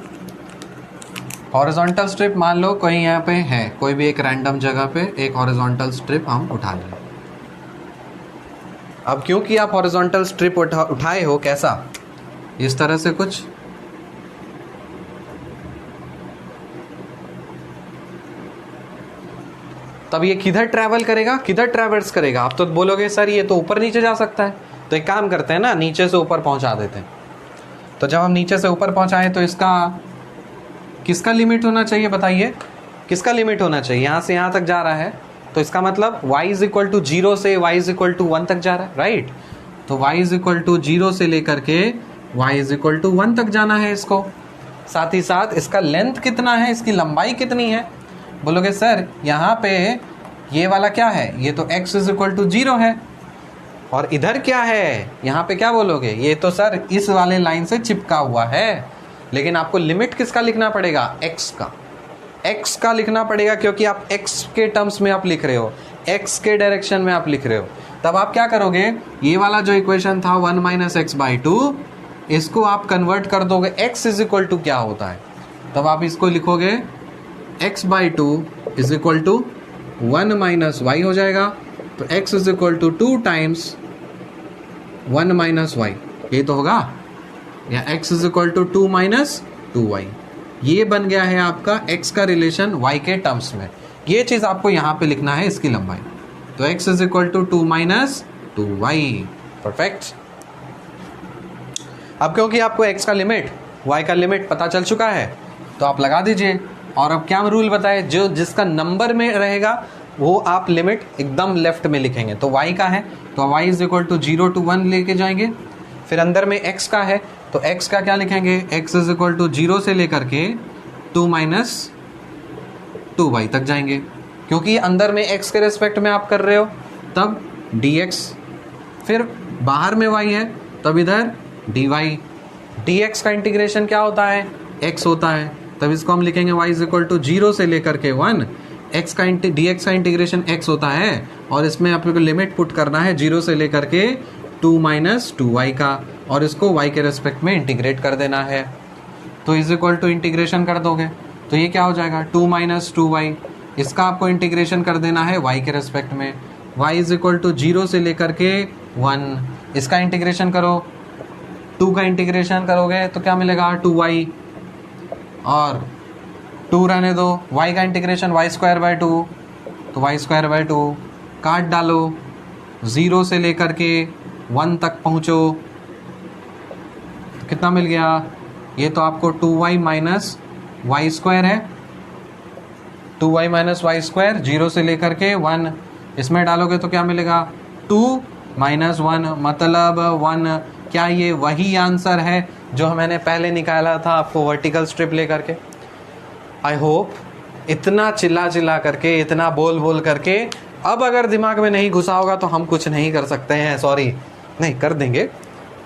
हॉरिजॉन्टल स्ट्रिप मान लो कोई यहाँ पे है, कोई भी एक रैंडम जगह पे एक हॉरिजॉन्टल स्ट्रिप हम उठा लें। अब क्योंकि आप हॉरिजॉन्टल स्ट्रिप उठाए हो, कैसा, इस तरह से कुछ, तब ये किधर ट्रैवल करेगा, किधर ट्रैवर्स करेगा? आप तो बोलोगे सर ये तो ऊपर नीचे जा सकता है, तो एक काम करते हैं ना, नीचे से ऊपर पहुंचा देते हैं। तो जब हम नीचे से ऊपर पहुंचाएं तो इसका किसका लिमिट होना चाहिए, बताइए किसका लिमिट होना चाहिए? यहाँ से यहाँ तक जा रहा है, तो इसका मतलब y इज इक्वल टू 0 से y इज इक्वल टू 1 तक जा रहा है, राइट? तो y इज इक्वल टू 0 से लेकर के y इज इक्वल टू 1 तक जाना है इसको। साथ ही साथ इसका लेंथ कितना है, इसकी लंबाई कितनी है? बोलोगे सर यहाँ पे ये वाला क्या है, ये तो x इज इक्वल टू 0 है, और इधर क्या है, यहाँ पे क्या बोलोगे, ये तो सर इस वाले लाइन से चिपका हुआ है। लेकिन आपको लिमिट किसका लिखना पड़ेगा, x का, x का लिखना पड़ेगा, क्योंकि आप x के टर्म्स में आप लिख रहे हो, x के डायरेक्शन में आप लिख रहे हो। तब आप क्या करोगे, ये वाला जो इक्वेशन था 1 माइनस एक्स बाई 2, इसको आप कन्वर्ट कर दोगे, x इज इक्वल टू क्या होता है, तब आप इसको लिखोगे x by 2 is equal to 1 minus y हो जाएगा। तो x is equal to 2 times 1 minus y, ये तो होगा, या x is equal to 2 minus 2y। ये बन गया है आपका x का रिलेशन y के टर्म्स में। ये चीज़ आपको यहाँ पे लिखना है, इसकी लंबाई। तो x is equal to 2 minus 2y, perfect. अब क्योंकि आपको x का लिमिट, y का लिमिट पता चल चुका है, तो आप लगा दीजिए। और अब क्या रूल बताए, जो जिसका नंबर में रहेगा वो आप लिमिट एकदम लेफ्ट में लिखेंगे। तो y का है तो y is equal to 0 to 1 लेके जाएंगे। फिर अंदर में x का है तो x का क्या लिखेंगे, x इज इक्वल टू 0 से लेकर के 2 माइनस 2y तक जाएंगे, क्योंकि अंदर में x के रेस्पेक्ट में आप कर रहे हो, तब dx। फिर बाहर में y है तब इधर dy। dx का इंटीग्रेशन क्या होता है, x होता है, तब इसको हम लिखेंगे y इज इक्वल टू 0 से लेकर के 1। x का dx का इंटीग्रेशन x होता है, और इसमें आपको लिमिट पुट करना है 0 से लेकर के 2 माइनस 2y का, और इसको y के रेस्पेक्ट में इंटीग्रेट कर देना है। तो इज इक्वल टू इंटीग्रेशन कर दोगे तो ये क्या हो जाएगा, 2 माइनस 2y। इसका आपको इंटीग्रेशन कर देना है y के रेस्पेक्ट में, y इज इक्वल टू 0 से लेकर के 1। इसका इंटीग्रेशन करो, 2 का इंटीग्रेशन करोगे तो क्या मिलेगा, 2y, और 2 रहने दो, y का इंटीग्रेशन y स्क्वायर बाई 2, तो y स्क्वायर बाई 2 काट डालो, 0 से लेकर के 1 तक पहुँचो, तो कितना मिल गया, ये तो आपको 2y माइनस वाई स्क्वायर है, 2y माइनस वाई स्क्वायर 0 से लेकर के 1, इसमें डालोगे तो क्या मिलेगा, 2 माइनस 1 मतलब 1। क्या ये वही आंसर है जो मैंने पहले निकाला था आपको वर्टिकल स्ट्रिप लेकर के? आई होप इतना चिल्ला चिल्ला करके, इतना बोल बोल करके अब अगर दिमाग में नहीं घुसा होगा तो हम कुछ नहीं कर सकते हैं। सॉरी, नहीं कर देंगे,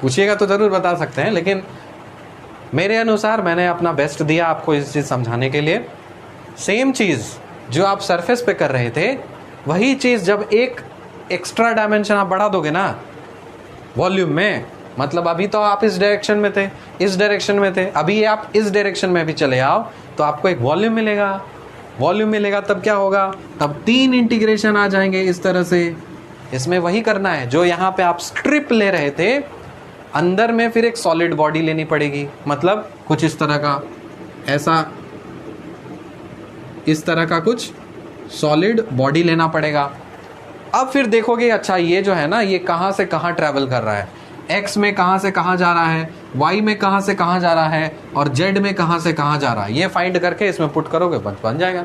पूछिएगा तो ज़रूर बता सकते हैं, लेकिन मेरे अनुसार मैंने अपना बेस्ट दिया आपको इस चीज़ समझाने के लिए। सेम चीज़ जो आप सरफेस पे कर रहे थे, वही चीज़ जब एक एक्स्ट्रा डायमेंशन आप बढ़ा दोगे ना वॉल्यूम में, मतलब अभी तो आप इस डायरेक्शन में थे, इस डायरेक्शन में थे, अभी आप इस डायरेक्शन में भी चले आओ तो आपको एक वॉल्यूम मिलेगा। वॉल्यूम मिलेगा तब क्या होगा, तब 3 इंटीग्रेशन आ जाएंगे इस तरह से। इसमें वही करना है जो यहाँ पे आप स्ट्रिप ले रहे थे, अंदर में फिर एक सॉलिड बॉडी लेनी पड़ेगी, मतलब कुछ इस तरह का, ऐसा इस तरह का कुछ सॉलिड बॉडी लेना पड़ेगा। अब फिर देखोगे अच्छा ये जो है ना, ये कहाँ से कहाँ ट्रैवल कर रहा है, x में कहाँ से कहाँ जा रहा है, y में कहाँ से कहाँ जा रहा है, और z में कहाँ से कहाँ जा रहा है, ये फाइंड करके इसमें पुट करोगे बन जाएगा।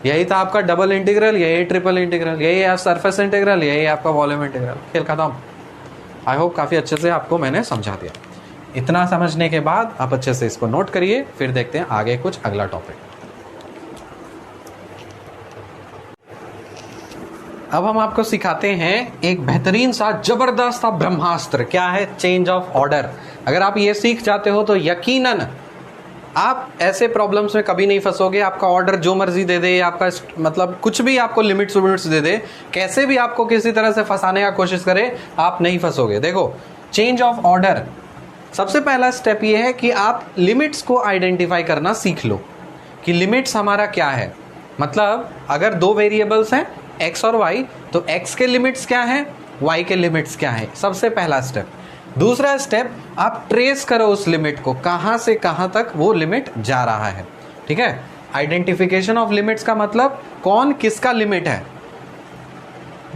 यही था आपका डबल इंटीग्रल, यही ट्रिपल इंटीग्रल, यही है सरफेस इंटीग्रल, यही आपका वॉल्यूम इंटीग्रल। खेल खत्म। आई होप काफ़ी अच्छे से आपको मैंने समझा दिया। इतना समझने के बाद आप अच्छे से इसको नोट करिए, फिर देखते हैं आगे कुछ अगला टॉपिक। अब हम आपको सिखाते हैं एक बेहतरीन सा जबरदस्त सा ब्रह्मास्त्र। क्या है, चेंज ऑफ ऑर्डर। अगर आप ये सीख जाते हो तो यकीनन आप ऐसे प्रॉब्लम्स में कभी नहीं फंसोगे। आपका ऑर्डर जो मर्जी दे दे, आपका मतलब कुछ भी आपको लिमिट्स दे दे, कैसे भी आपको किसी तरह से फंसाने का कोशिश करे, आप नहीं फंसोगे। देखो, चेंज ऑफ ऑर्डर, सबसे पहला स्टेप ये है कि आप लिमिट्स को आइडेंटिफाई करना सीख लो कि लिमिट्स हमारा क्या है। मतलब अगर दो वेरिएबल्स हैं x और y, तो x के लिमिट्स क्या हैं, y के लिमिट्स क्या हैं, सबसे पहला स्टेप। दूसरा स्टेप, आप ट्रेस करो उस लिमिट को, कहां से कहां तक वो लिमिट जा रहा है। ठीक है, आइडेंटिफिकेशन ऑफ लिमिट्स का मतलब कौन किसका लिमिट है।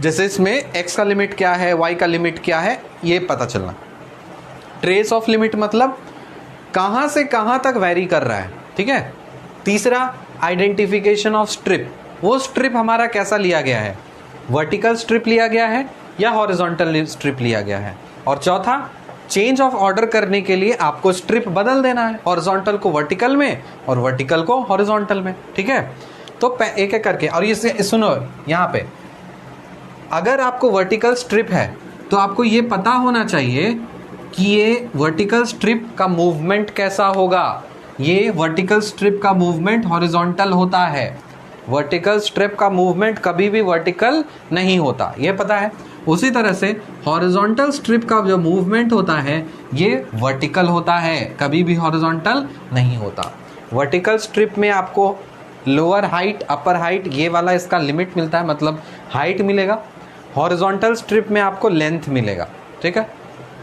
जैसे इसमें x का लिमिट क्या है, y का लिमिट क्या है, ये पता चलना। ट्रेस ऑफ लिमिट मतलब कहां से कहां तक वेरी कर रहा है। ठीक है। तीसरा, आइडेंटिफिकेशन ऑफ स्ट्रिप, वो स्ट्रिप हमारा कैसा लिया गया है, वर्टिकल स्ट्रिप लिया गया है या हॉरिजॉन्टल स्ट्रिप लिया गया है। और चौथा, चेंज ऑफ ऑर्डर करने के लिए आपको स्ट्रिप बदल देना है, हॉरिजॉन्टल को वर्टिकल में और वर्टिकल को हॉरिजॉन्टल में। ठीक है, तो एक एक करके। और ये सुनो, यहाँ पे अगर आपको वर्टिकल स्ट्रिप है तो आपको ये पता होना चाहिए कि ये वर्टिकल स्ट्रिप का मूवमेंट कैसा होगा। ये वर्टिकल स्ट्रिप का मूवमेंट हॉरिजॉन्टल होता है। वर्टिकल स्ट्रिप का मूवमेंट कभी भी वर्टिकल नहीं होता, ये पता है। उसी तरह से हॉरिजॉन्टल स्ट्रिप का जो मूवमेंट होता है ये वर्टिकल होता है, कभी भी हॉरिजॉन्टल नहीं होता। वर्टिकल स्ट्रिप में आपको लोअर हाइट, अपर हाइट, ये वाला इसका लिमिट मिलता है, मतलब हाइट मिलेगा। हॉरिजॉन्टल स्ट्रिप में आपको लेंथ मिलेगा। ठीक है,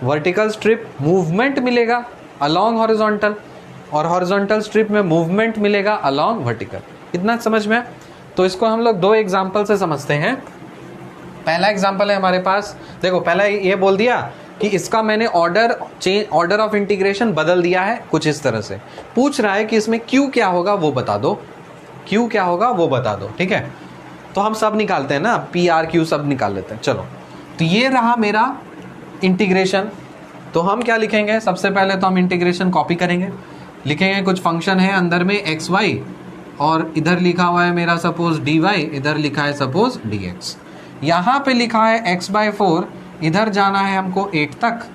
वर्टिकल स्ट्रिप मूवमेंट मिलेगा अलोंग हॉरिजॉन्टल, और हॉरिजॉन्टल स्ट्रिप में मूवमेंट मिलेगा अलोंग वर्टिकल। इतना समझ में? तो इसको हम लोग दो एग्जाम्पल से समझते हैं। पहला एग्जाम्पल है हमारे पास, देखो पहला ये बोल दिया कि इसका मैंने ऑर्डर ऑफ इंटीग्रेशन बदल दिया है कुछ इस तरह से। पूछ रहा है कि इसमें क्यू क्या होगा वो बता दो, क्यू क्या होगा वो बता दो। ठीक है, तो हम सब निकालते हैं ना, पी आर क्यू सब निकाल लेते हैं। चलो, तो ये रहा मेरा इंटीग्रेशन। तो हम क्या लिखेंगे, सबसे पहले तो हम इंटीग्रेशन कॉपी करेंगे, लिखेंगे कुछ फंक्शन है अंदर में एक्स वाई, और इधर लिखा हुआ है मेरा सपोज डी वाई, इधर लिखा है सपोज डी एक्स। यहाँ पे लिखा है एक्स बाई 4, इधर जाना है हमको 8 तक,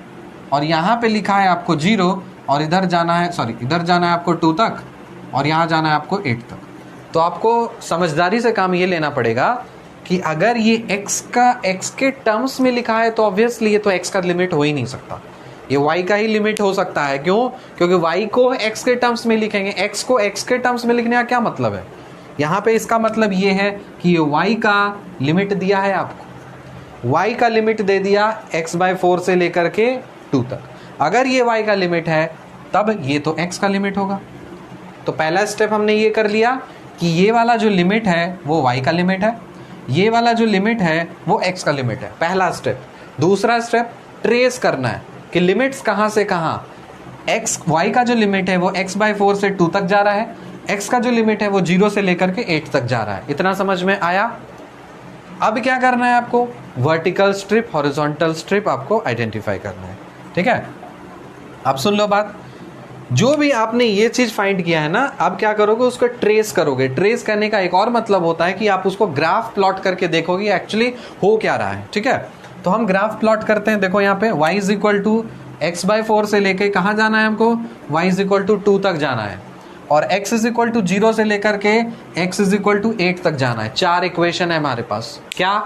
और यहाँ पे लिखा है आपको 0, और इधर जाना है इधर जाना है आपको 2 तक, और यहाँ जाना है आपको 8 तक। तो आपको समझदारी से काम ये लेना पड़ेगा कि अगर ये x के टर्म्स में लिखा है तो ऑब्वियसली ये तो x का लिमिट हो ही नहीं सकता, ये y का ही लिमिट हो सकता है। क्यों? क्योंकि y को x के टर्म्स में लिखेंगे, x को x के टर्म्स में लिखने का क्या मतलब है। यहाँ पे इसका मतलब ये है कि ये y का लिमिट दिया है आपको, y का लिमिट दे दिया x/4 से लेकर के 2 तक। अगर ये y का लिमिट है तब ये तो x का लिमिट होगा। तो पहला स्टेप हमने ये कर लिया कि ये वाला जो लिमिट है वो y का लिमिट है, ये वाला जो लिमिट है वो x का लिमिट है, पहला स्टेप। दूसरा स्टेप ट्रेस करना है कि लिमिट्स कहाँ से कहाँ। y का जो लिमिट है वो x/4 से 2 तक जा रहा है, x का जो लिमिट है वो 0 से लेकर के 8 तक जा रहा है। इतना समझ में आया? अब क्या करना है आपको, वर्टिकल स्ट्रिप, हॉरिजॉन्टल स्ट्रिप आपको आइडेंटिफाई करना है। ठीक है, अब सुन लो बात, जो भी आपने ये चीज फाइंड किया है ना, अब क्या करोगे, उसको ट्रेस करोगे। ट्रेस करने का एक और मतलब होता है कि आप उसको ग्राफ प्लॉट करके देखोगे एक्चुअली हो क्या रहा है। ठीक है, तो हम ग्राफ प्लॉट करते हैं। देखो यहाँ पे y is equal to x/4 से लेके कहाँ जाना है हमको, y इज इक्वल टू 2 तक जाना है, और x इज इक्वल टू 0 से लेकर के x इज इक्वल टू 8 तक जाना है। 4 इक्वेशन है हमारे पास। क्या?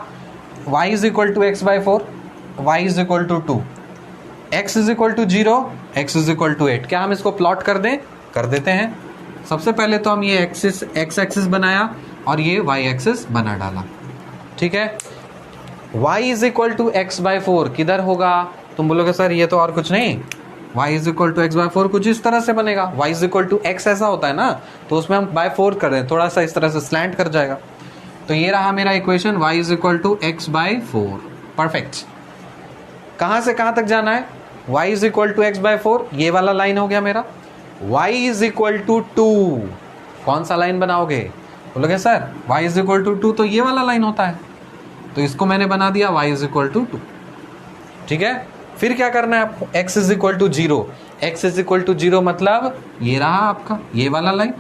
y is equal to x/4, y is equal to 2, x is equal to 0, x is equal to 8। क्या हम इसको प्लॉट कर दें? कर देते हैं। सबसे पहले तो हम ये x एक्सिस बनाया और ये y एक्सिस बना डाला। ठीक है, y is equal to x/4 किधर होगा? तुम बोलोगे सर ये तो और कुछ नहीं, y is equal to x/4 कुछ इस तरह से बनेगा। y is equal to x ऐसा होता है ना, तो उसमें हम बाय 4 कर दें, थोड़ा सा इस तरह से स्लैंट कर जाएगा। तो ये रहा मेरा equation, y is equal to x/4। Perfect. कहाँ से कहाँ तक जाना है? y is equal to x/4, ये वाला लाइन हो गया मेरा। y इज इक्वल टू 2, कौन सा लाइन बनाओगे? बोलोगे sir y is equal to 2 तो ये वाला लाइन होता है, तो इसको मैंने बना दिया y इज इक्वल टू 2। ठीक है, फिर क्या करना है आपको, x is equal to 0। x is equal to 0 मतलब ये रहा आपका ये वाला लाइन,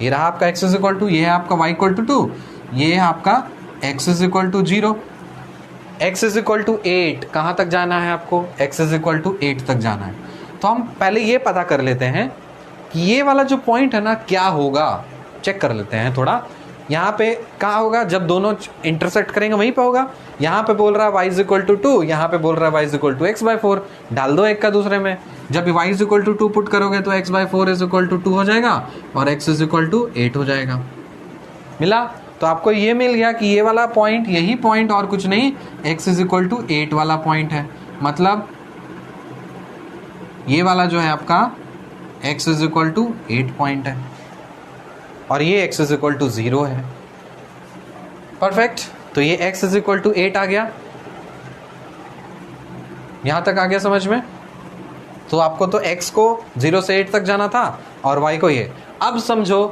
ये रहा आपका x इज इक्वल टू, ये है आपका y इक्वल टू 2, ये है आपका x is equal to 0। x is equal to 8 कहाँ तक जाना है आपको? x इज इक्वल टू 8 तक जाना है। तो हम पहले ये पता कर लेते हैं कि ये वाला जो पॉइंट है ना क्या होगा, चेक कर लेते हैं थोड़ा। यहाँ पे कहाँ होगा, जब दोनों इंटरसेक्ट करेंगे वहीं पे होगा। यहाँ पे बोल रहा है y इज इक्वल टू 2, यहाँ पे बोल रहा है y is equal to x/4, डाल दो एक का दूसरे में। जब y is equal to 2 put करोगे तो x/4 इज इक्वल टू 2 हो जाएगा और x इज इक्वल टू 8 हो जाएगा। मिला? तो आपको ये मिल गया कि ये वाला पॉइंट, यही पॉइंट और कुछ नहीं, x इज इक्वल टू 8 वाला पॉइंट है। मतलब ये वाला जो है आपका x is equal to 8 point है और ये x इज इक्वल टू 0 है। परफेक्ट। तो ये x इज इक्वल टू 8 आ गया, यहां तक आ गया समझ में? तो आपको तो x को 0 से 8 तक जाना था और y को ये। अब समझो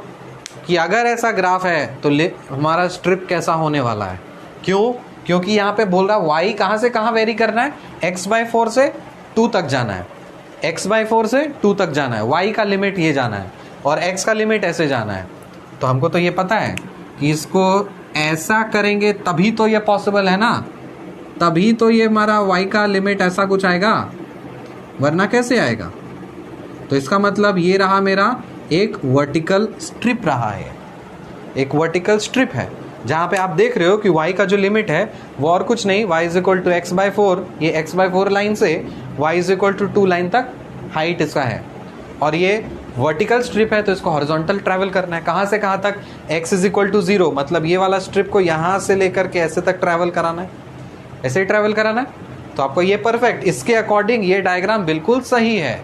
कि अगर ऐसा ग्राफ है तो हमारा स्ट्रिप कैसा होने वाला है। क्यों? क्योंकि यहाँ पे बोल रहा है y कहाँ से कहाँ वेरी करना है, x/4 से 2 तक जाना है, x/4 से 2 तक जाना है, y का लिमिट ये जाना है और x का लिमिट ऐसे जाना है। तो हमको तो ये पता है कि इसको ऐसा करेंगे तभी तो ये पॉसिबल है ना, तभी तो ये हमारा y का लिमिट ऐसा कुछ आएगा, वरना कैसे आएगा। तो इसका मतलब ये रहा मेरा एक वर्टिकल स्ट्रिप रहा है, एक वर्टिकल स्ट्रिप है जहाँ पे आप देख रहे हो कि y का जो लिमिट है वो और कुछ नहीं, y is equal to x/4, ये x/4 लाइन से y is equal to 2 line तक हाइट इसका है और ये वर्टिकल स्ट्रिप है तो इसको हॉरिजॉन्टल ट्रैवल करना है। कहाँ से कहाँ तक, x इज इक्वल टू 0, मतलब ये वाला स्ट्रिप को यहाँ से लेकर के ऐसे तक ट्रैवल कराना है, ऐसे ही ट्रैवल कराना है। तो आपको ये परफेक्ट, इसके अकॉर्डिंग ये डायग्राम बिल्कुल सही है।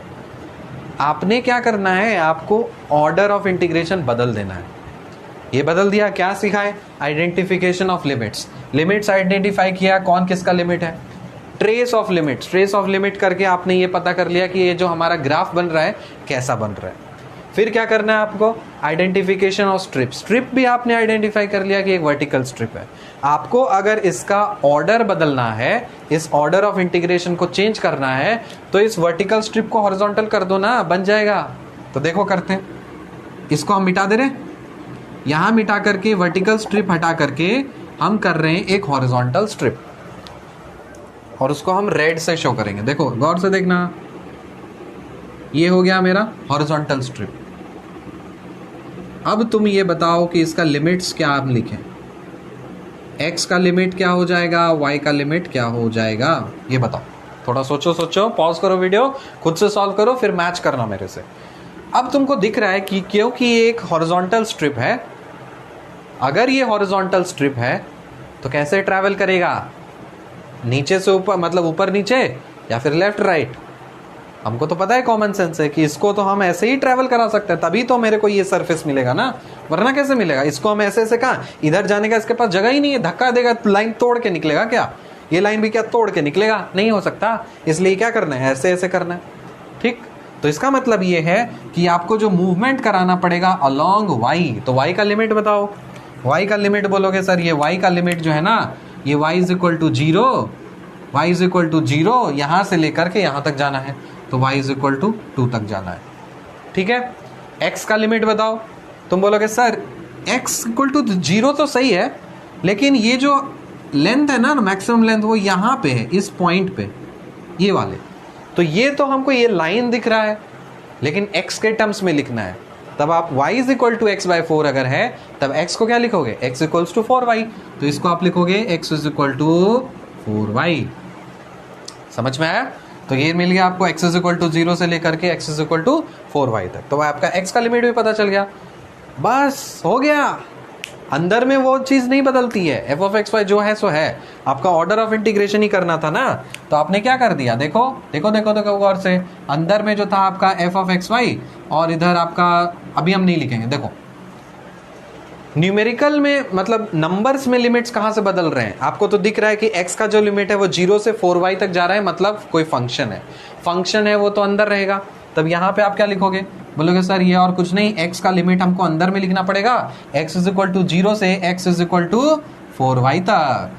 आपने क्या करना है, आपको ऑर्डर ऑफ इंटीग्रेशन बदल देना है। ये बदल दिया, क्या सीखा है, identification of limits. Limits identify किया, कौन किसका लिमिट है, trace of limits, trace of limit करके आपने ये पता कर लिया कि ये जो हमारा ग्राफ बन रहा है कैसा बन रहा है। फिर क्या करना है आपको, आइडेंटिफिकेशन ऑफ स्ट्रिप। स्ट्रिप भी आपने आइडेंटिफाई कर लिया कि एक वर्टिकल स्ट्रिप है। आपको अगर इसका ऑर्डर बदलना है, इस ऑर्डर ऑफ इंटीग्रेशन को चेंज करना है, तो इस वर्टिकल स्ट्रिप को हॉरिजॉन्टल कर दो ना, बन जाएगा। तो देखो करते हैं, इसको हम मिटा दे रहे हैं, यहां मिटा करके वर्टिकल स्ट्रिप हटा करके हम कर रहे हैं एक हॉरिजॉन्टल स्ट्रिप और उसको हम रेड से शो करेंगे। देखो गौर से देखना, ये हो गया मेरा हॉरिजॉन्टल स्ट्रिप। अब तुम ये बताओ कि इसका लिमिट्स क्या हम लिखें, x का लिमिट क्या हो जाएगा, y का लिमिट क्या हो जाएगा, ये बताओ। थोड़ा सोचो, पॉज करो वीडियो, खुद से सॉल्व करो, फिर मैच करना मेरे से। अब तुमको दिख रहा है कि क्योंकि ये एक हॉरिजॉन्टल स्ट्रिप है, अगर ये हॉरिजॉन्टल स्ट्रिप है तो कैसे ट्रैवल करेगा, नीचे से ऊपर, मतलब ऊपर नीचे या फिर लेफ्ट राइट। हमको तो पता है, कॉमन सेंस है कि इसको तो हम ऐसे ही ट्रैवल करा सकते हैं, तभी तो मेरे को ये सरफेस मिलेगा ना, वरना कैसे मिलेगा। इसको हम ऐसे कहाँ, इधर जाने का इसके पास जगह ही नहीं है, धक्का देगा लाइन तोड़ के निकलेगा क्या, ये लाइन भी क्या तोड़ के निकलेगा, नहीं हो सकता। इसलिए क्या करना है, ऐसे ऐसे करना है, ठीक। तो इसका मतलब ये है कि आपको जो मूवमेंट कराना पड़ेगा अलोंग y, तो y का लिमिट बताओ। y का लिमिट बोलोगे सर, ये y का लिमिट जो है ना, ये y is equal to 0, y is equal to 0 यहाँ से लेकर के यहाँ तक जाना है, तो y इज इक्वल टू 2 तक जाना है, ठीक है। x का लिमिट बताओ। तुम बोलोगे सर x इक्वल टू 0 तो सही है, लेकिन ये जो लेंथ है ना, मैक्सिमम लेंथ, वो यहाँ पे है, इस पॉइंट पे, ये वाले। तो ये तो हमको ये लाइन दिख रहा है, लेकिन x के टर्म्स में लिखना है। तब आप y is equal to x/4 अगर है, तब x को क्या लिखोगे, x इक्वल्स टू 4y। तो इसको आप लिखोगे x is equal to 4y। समझ में आया? तो ये मिल गया आपको x इज इक्वल टू 0 से लेकर के x is equal to 4y तक। तो आपका x का लिमिट भी पता चल गया, बस हो गया। अंदर में वो चीज़ नहीं बदलती है, एफ ऑफ एक्स वाई जो है सो है। आपका ऑर्डर ऑफ इंटीग्रेशन ही करना था ना, तो आपने क्या कर दिया, देखो देखो देखो देखो गौर से। अंदर में जो था आपका एफ ऑफ एक्स वाई, और इधर आपका, अभी हम नहीं लिखेंगे, देखो न्यूमेरिकल में, मतलब नंबर्स में लिमिट्स कहाँ से बदल रहे हैं। आपको तो दिख रहा है कि x का जो लिमिट है वो 0 से 4y तक जा रहा है, मतलब कोई फंक्शन है, फंक्शन है वो तो अंदर रहेगा। तब यहाँ पे आप क्या लिखोगे, बोलोगे सर ये और कुछ नहीं, x का लिमिट हमको अंदर में लिखना पड़ेगा, x इज इक्वल टू 0 से x is equal to 4y तक,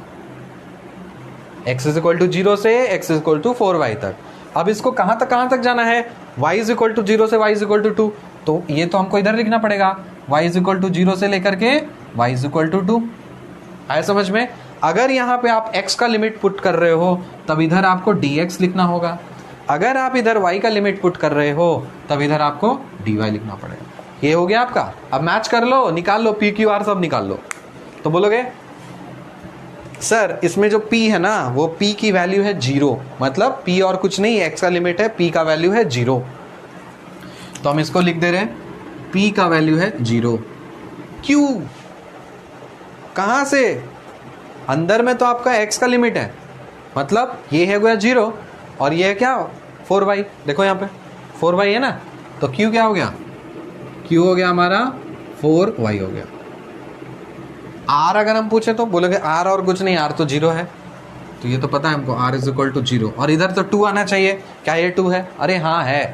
x इज इक्वल टू 0 से x is equal to 4y तक। अब इसको कहाँ तक जाना है, y इज इक्वल टू 0 से y इज इक्वल टू 2, तो ये तो हमको इधर लिखना पड़ेगा, y इज इक्वल टू 0 से लेकर के y इज इक्वल टू 2। आया समझ में? अगर यहाँ पे आप x का लिमिट पुट कर रहे हो, तब इधर आपको dx लिखना होगा। अगर आप इधर y का लिमिट पुट कर रहे हो, तब इधर आपको dy लिखना पड़ेगा। ये हो गया आपका। अब मैच कर लो, निकाल लो, पी क्यू आर सब निकाल लो। तो बोलोगे सर इसमें जो p है ना वो p की वैल्यू है 0, मतलब p और कुछ नहीं, x का लिमिट है, p का वैल्यू है 0। तो हम इसको लिख दे रहे हैं p का वैल्यू है 0। क्यों, कहां से? अंदर में तो आपका x का लिमिट है, मतलब ये है गया 0 और ये है क्या 4y। देखो यहाँ पे 4y है ना, तो q क्या हो गया? q हो गया हमारा 4y हो गया। r अगर हम पूछे तो बोलोगे r और कुछ नहीं, r तो 0 है, तो ये तो पता है हमको r इज इक्वल टू 0। और इधर तो 2 आना चाहिए, क्या ये 2 है? अरे हाँ है,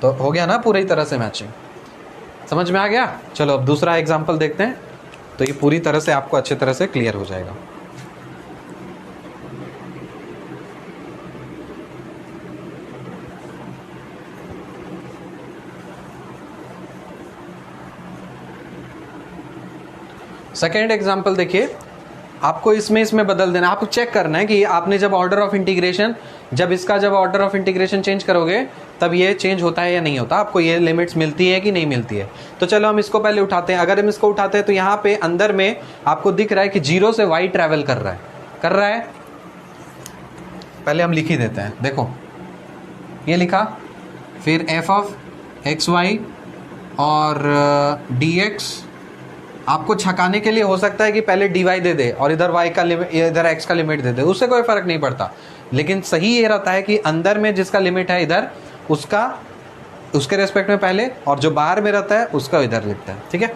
तो हो गया ना पूरी तरह से मैचिंग। समझ में आ गया? चलो अब दूसरा एग्जाम्पल देखते हैं, तो ये पूरी तरह से आपको अच्छी तरह से क्लियर हो जाएगा। सेकेंड एग्जाम्पल देखिए, आपको इसमें बदल देना, आपको चेक करना है कि आपने जब ऑर्डर ऑफ इंटीग्रेशन, जब ऑर्डर ऑफ इंटीग्रेशन चेंज करोगे तब ये चेंज होता है या नहीं होता, आपको ये लिमिट्स मिलती है कि नहीं मिलती है। तो चलो हम इसको पहले उठाते हैं। अगर हम इसको उठाते हैं तो यहाँ पे अंदर में आपको दिख रहा है कि 0 से y ट्रेवल कर रहा है। पहले हम लिख ही देते हैं, देखो ये लिखा, फिर f ऑफ एक्स वाई और dx। आपको छकाने के लिए हो सकता है कि पहले dy दे दे और इधर y का लिमिट, इधर x का लिमिट दे दे, उससे कोई फर्क नहीं पड़ता। लेकिन सही ये रहता है कि अंदर में जिसका लिमिट है इधर, उसके रेस्पेक्ट में पहले, और जो बाहर में रहता है उसका इधर लिखता है। ठीक है,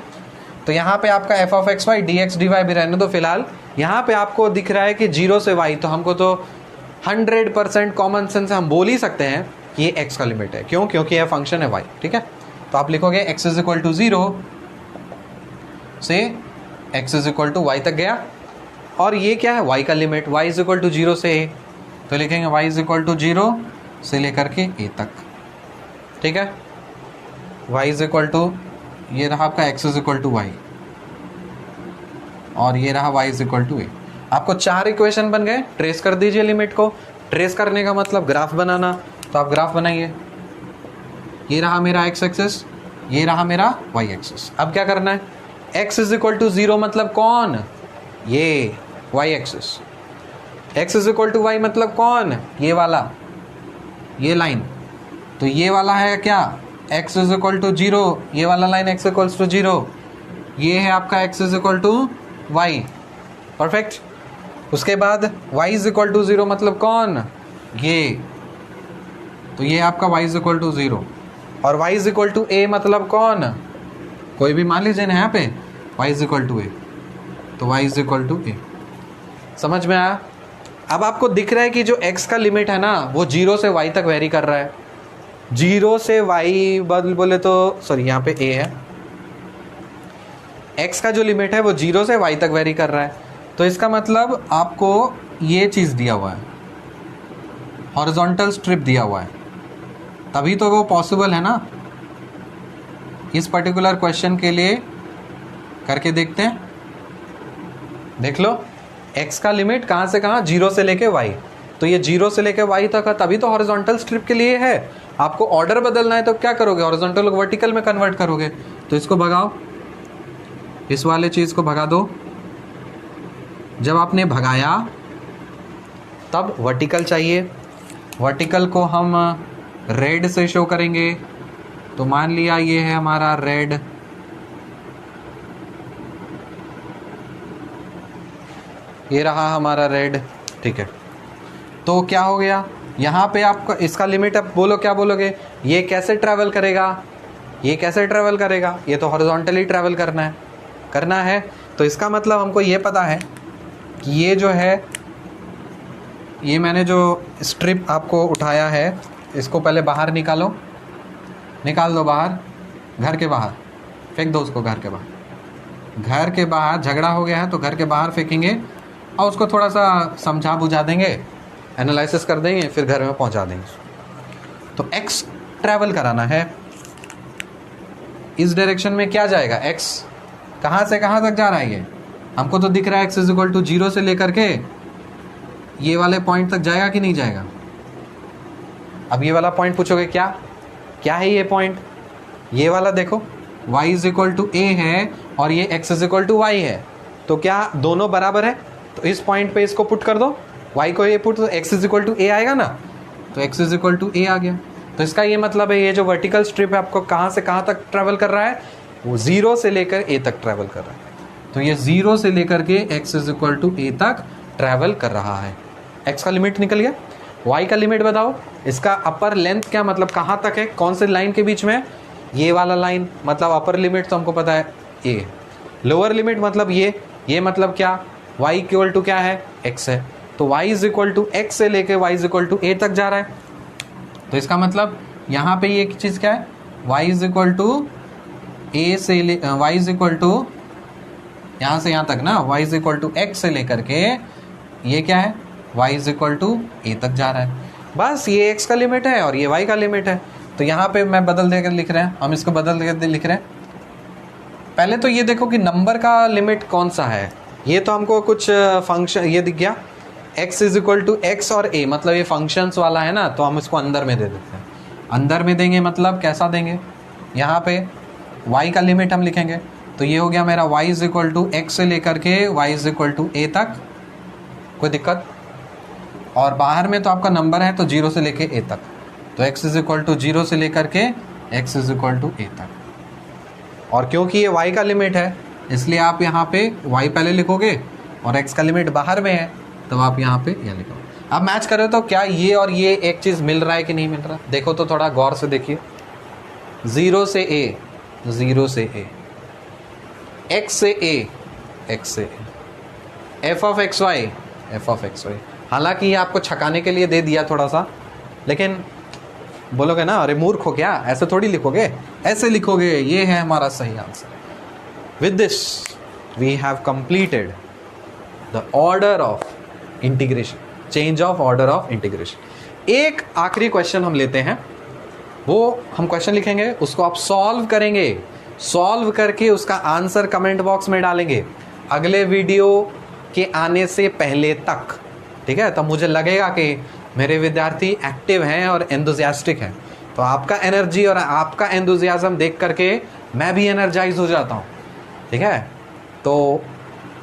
तो यहाँ पे आपका f of x y dx dy भी रहने दो फिलहाल। यहाँ पे आपको दिख रहा है कि 0 से y, तो हमको तो 100% कॉमन सेंस से हम बोल ही सकते हैं कि ये x का लिमिट है। क्यों? क्योंकि यह फंक्शन है y। ठीक है, तो आप लिखोगे x इज इक्वल टू 0 से x is equal to y तक गया, और ये क्या है? y का limit, y is equal to 0 से a, तो लिखेंगे y इज इक्वल टू 0 से लेकर के a तक। ठीक है, y इज इक्वल टू, ये रहा आपका x is equal to y, और ये रहा y is equal to a। आपको 4 इक्वेशन बन गए। ट्रेस कर दीजिए लिमिट को। ट्रेस करने का मतलब ग्राफ बनाना, तो आप ग्राफ बनाइए। ये रहा मेरा x एक्सिस, ये रहा मेरा y एक्सिस। अब क्या करना है? x इज इक्वल टू 0 मतलब कौन? ये y axis. x is equal to y मतलब कौन? ये वाला, ये लाइन। तो ये वाला है क्या? x इज इक्वल टू 0, ये वाला लाइन x इक्वल्स टू 0, ये है आपका x is equal to y। Perfect. उसके बाद y इज इक्वल टू 0 मतलब कौन? ये, तो ये आपका y इज इक्वल टू 0। और y is equal to a मतलब कौन? कोई भी मान लीजिए ना यहाँ पे y is equal to a, तो y is equal to a। समझ में आया? अब आपको दिख रहा है कि जो x का लिमिट है ना वो 0 से y तक वेरी कर रहा है। 0 से y बोले तो सॉरी यहाँ पे a है, x का जो लिमिट है वो 0 से y तक वेरी कर रहा है। तो इसका मतलब आपको ये चीज़ दिया हुआ है, हॉरिजॉन्टल स्ट्रिप दिया हुआ है, तभी तो वो पॉसिबल है ना। इस पर्टिकुलर क्वेश्चन के लिए करके देखते हैं। देख लो, x का लिमिट कहाँ से कहाँ? 0 से लेके y, तो ये 0 से लेके y तक है, तभी तो हॉरिजॉन्टल स्ट्रिप के लिए है। आपको ऑर्डर बदलना है तो क्या करोगे? हॉरिजॉन्टल को वर्टिकल में कन्वर्ट करोगे। तो इसको भगाओ, इस वाले चीज़ को भगा दो। जब आपने भगाया तब वर्टिकल चाहिए। वर्टिकल को हम रेड से शो करेंगे, तो मान लिया ये है हमारा रेड, ये रहा हमारा रेड। ठीक है, तो क्या हो गया यहाँ पे? आपका इसका लिमिट, अब बोलो क्या बोलोगे? ये कैसे ट्रैवल करेगा? ये कैसे ट्रैवल करेगा? ये तो हॉरिजॉन्टली ट्रैवल करना है। तो इसका मतलब हमको ये पता है कि ये जो है, ये मैंने जो स्ट्रिप आपको उठाया है इसको पहले बाहर निकाल दो बाहर, घर के बाहर फेंक दो उसको। घर के बाहर झगड़ा हो गया है तो घर के बाहर फेंकेंगे और उसको थोड़ा सा समझा बुझा देंगे, एनालिसिस कर देंगे, फिर घर में पहुंचा देंगे। तो x ट्रैवल कराना है, इस डायरेक्शन में क्या जाएगा? x कहाँ से कहाँ तक जा रहा है? ये हमको तो दिख रहा है x इज इक्वल टू 0 से लेकर के ये वाले पॉइंट तक जाएगा कि नहीं जाएगा? अब ये वाला पॉइंट पूछोगे क्या है ये पॉइंट? ये वाला देखो y is equal to a है और ये x is equal to y है, तो क्या दोनों बराबर है? तो इस पॉइंट पे इसको पुट कर दो, y को ये पुट, तो x इज इक्वल टू ए आएगा ना, तो x इज इक्वल टू ए आ गया। तो इसका ये मतलब है ये जो वर्टिकल स्ट्रिप है आपको कहाँ से कहाँ तक ट्रेवल कर रहा है? वो 0 से लेकर a तक ट्रेवल कर रहा है। तो ये 0 से लेकर के x इज इक्वल टू ए तक ट्रेवल कर रहा है। x का लिमिट निकल गया, y का लिमिट बताओ। इसका अपर लेंथ क्या मतलब कहाँ तक है, कौन से लाइन के बीच में? ये वाला लाइन, मतलब अपर लिमिट तो हमको पता है a, लोअर लिमिट मतलब ये मतलब क्या? y इक्वल टू क्या है? x है, तो y is equal to x से लेके y is equal to a तक जा रहा है। तो इसका मतलब यहाँ पे ये चीज़ क्या है? y is equal to a से y इज इक्वल टू यहाँ से यहाँ तक ना, y is equal to x से लेकर के ये क्या है? y is equal to a तक जा रहा है। बस ये x का लिमिट है और ये y का लिमिट है। तो यहाँ पे मैं बदल देकर लिख रहे हैं, हम इसको बदल देकर लिख रहे हैं। पहले तो ये देखो कि नंबर का लिमिट कौन सा है। ये तो हमको कुछ फंक्शन ये दिख गया, x is equal to x और a, मतलब ये फंक्शंस वाला है ना, तो हम इसको अंदर में दे देते हैं। अंदर में देंगे मतलब कैसा देंगे? यहाँ पे y का लिमिट हम लिखेंगे, तो ये हो गया मेरा y is equal to x से लेकर के y is equal to a तक, कोई दिक्कत? और बाहर में तो आपका नंबर है तो 0 से लेके a तक, तो x इज इक्वल टू 0 से लेकर के x is equal to a तक। और क्योंकि ये y का लिमिट है इसलिए आप यहाँ पे y पहले लिखोगे और x का लिमिट बाहर में है, तब आप यहाँ पे ये लिखो। अब मैच करो तो क्या ये और ये एक चीज़ मिल रहा है कि नहीं मिल रहा? देखो तो थोड़ा गौर से देखिए। 0 से a, 0 से a, x से a, x से a, f of x y, f of x y. हालांकि ये आपको छकाने के लिए दे दिया थोड़ा सा, लेकिन बोलोगे ना अरे मूर्ख हो क्या, ऐसे थोड़ी लिखोगे, ऐसे लिखोगे। ये है हमारा सही answer. With this we have completed the order of integration, change of order of integration. एक आखिरी क्वेश्चन हम लेते हैं, वो हम क्वेश्चन लिखेंगे, उसको आप सॉल्व करेंगे, सॉल्व करके उसका आंसर कमेंट बॉक्स में डालेंगे अगले वीडियो के आने से पहले तक, ठीक है? तब मुझे लगेगा कि मेरे विद्यार्थी एक्टिव हैं और एंथुसियास्टिक हैं। तो आपका एनर्जी और आपका एंथुसियाज्म देख करके मैं भी एनर्जाइज हो जाता हूँ, ठीक है? तो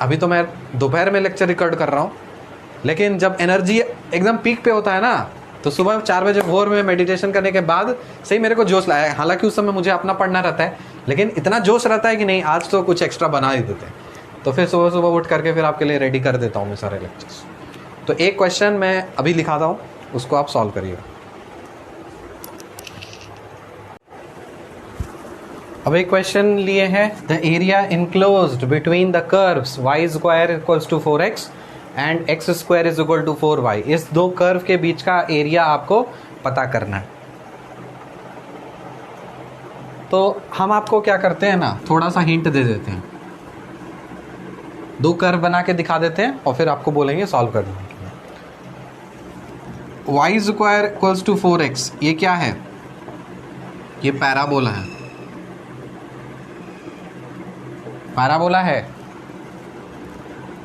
अभी तो मैं दोपहर में लेक्चर रिकॉर्ड कर रहा हूँ, लेकिन जब एनर्जी एकदम पीक पे होता है ना, तो सुबह 4 बजे भोर में मेडिटेशन करने के बाद सही मेरे को जोश लाया। हालांकि उस समय मुझे अपना पढ़ना रहता है, लेकिन इतना जोश रहता है कि नहीं आज तो कुछ एक्स्ट्रा बना ही देते हैं। तो फिर सुबह सुबह उठ करके फिर आपके लिए रेडी कर देता हूँ मैं सारे लेक्चर्स। तो एक क्वेश्चन मैं अभी लिखाता हूँ, उसको आप सॉल्व करिएगा। अब एक क्वेश्चन लिए हैं, the area enclosed between the curves y square equals to 4x and x square is equal to 4y। इस दो कर्व के बीच का एरिया आपको पता करना है। तो हम आपको क्या करते हैं ना, थोड़ा सा हिंट दे देते हैं, दो कर्व बना के दिखा देते हैं और फिर आपको बोलेंगे सॉल्व करने के लिए। y square equals to 4x, ये क्या है? ये पैराबोला है, पैराबोला है।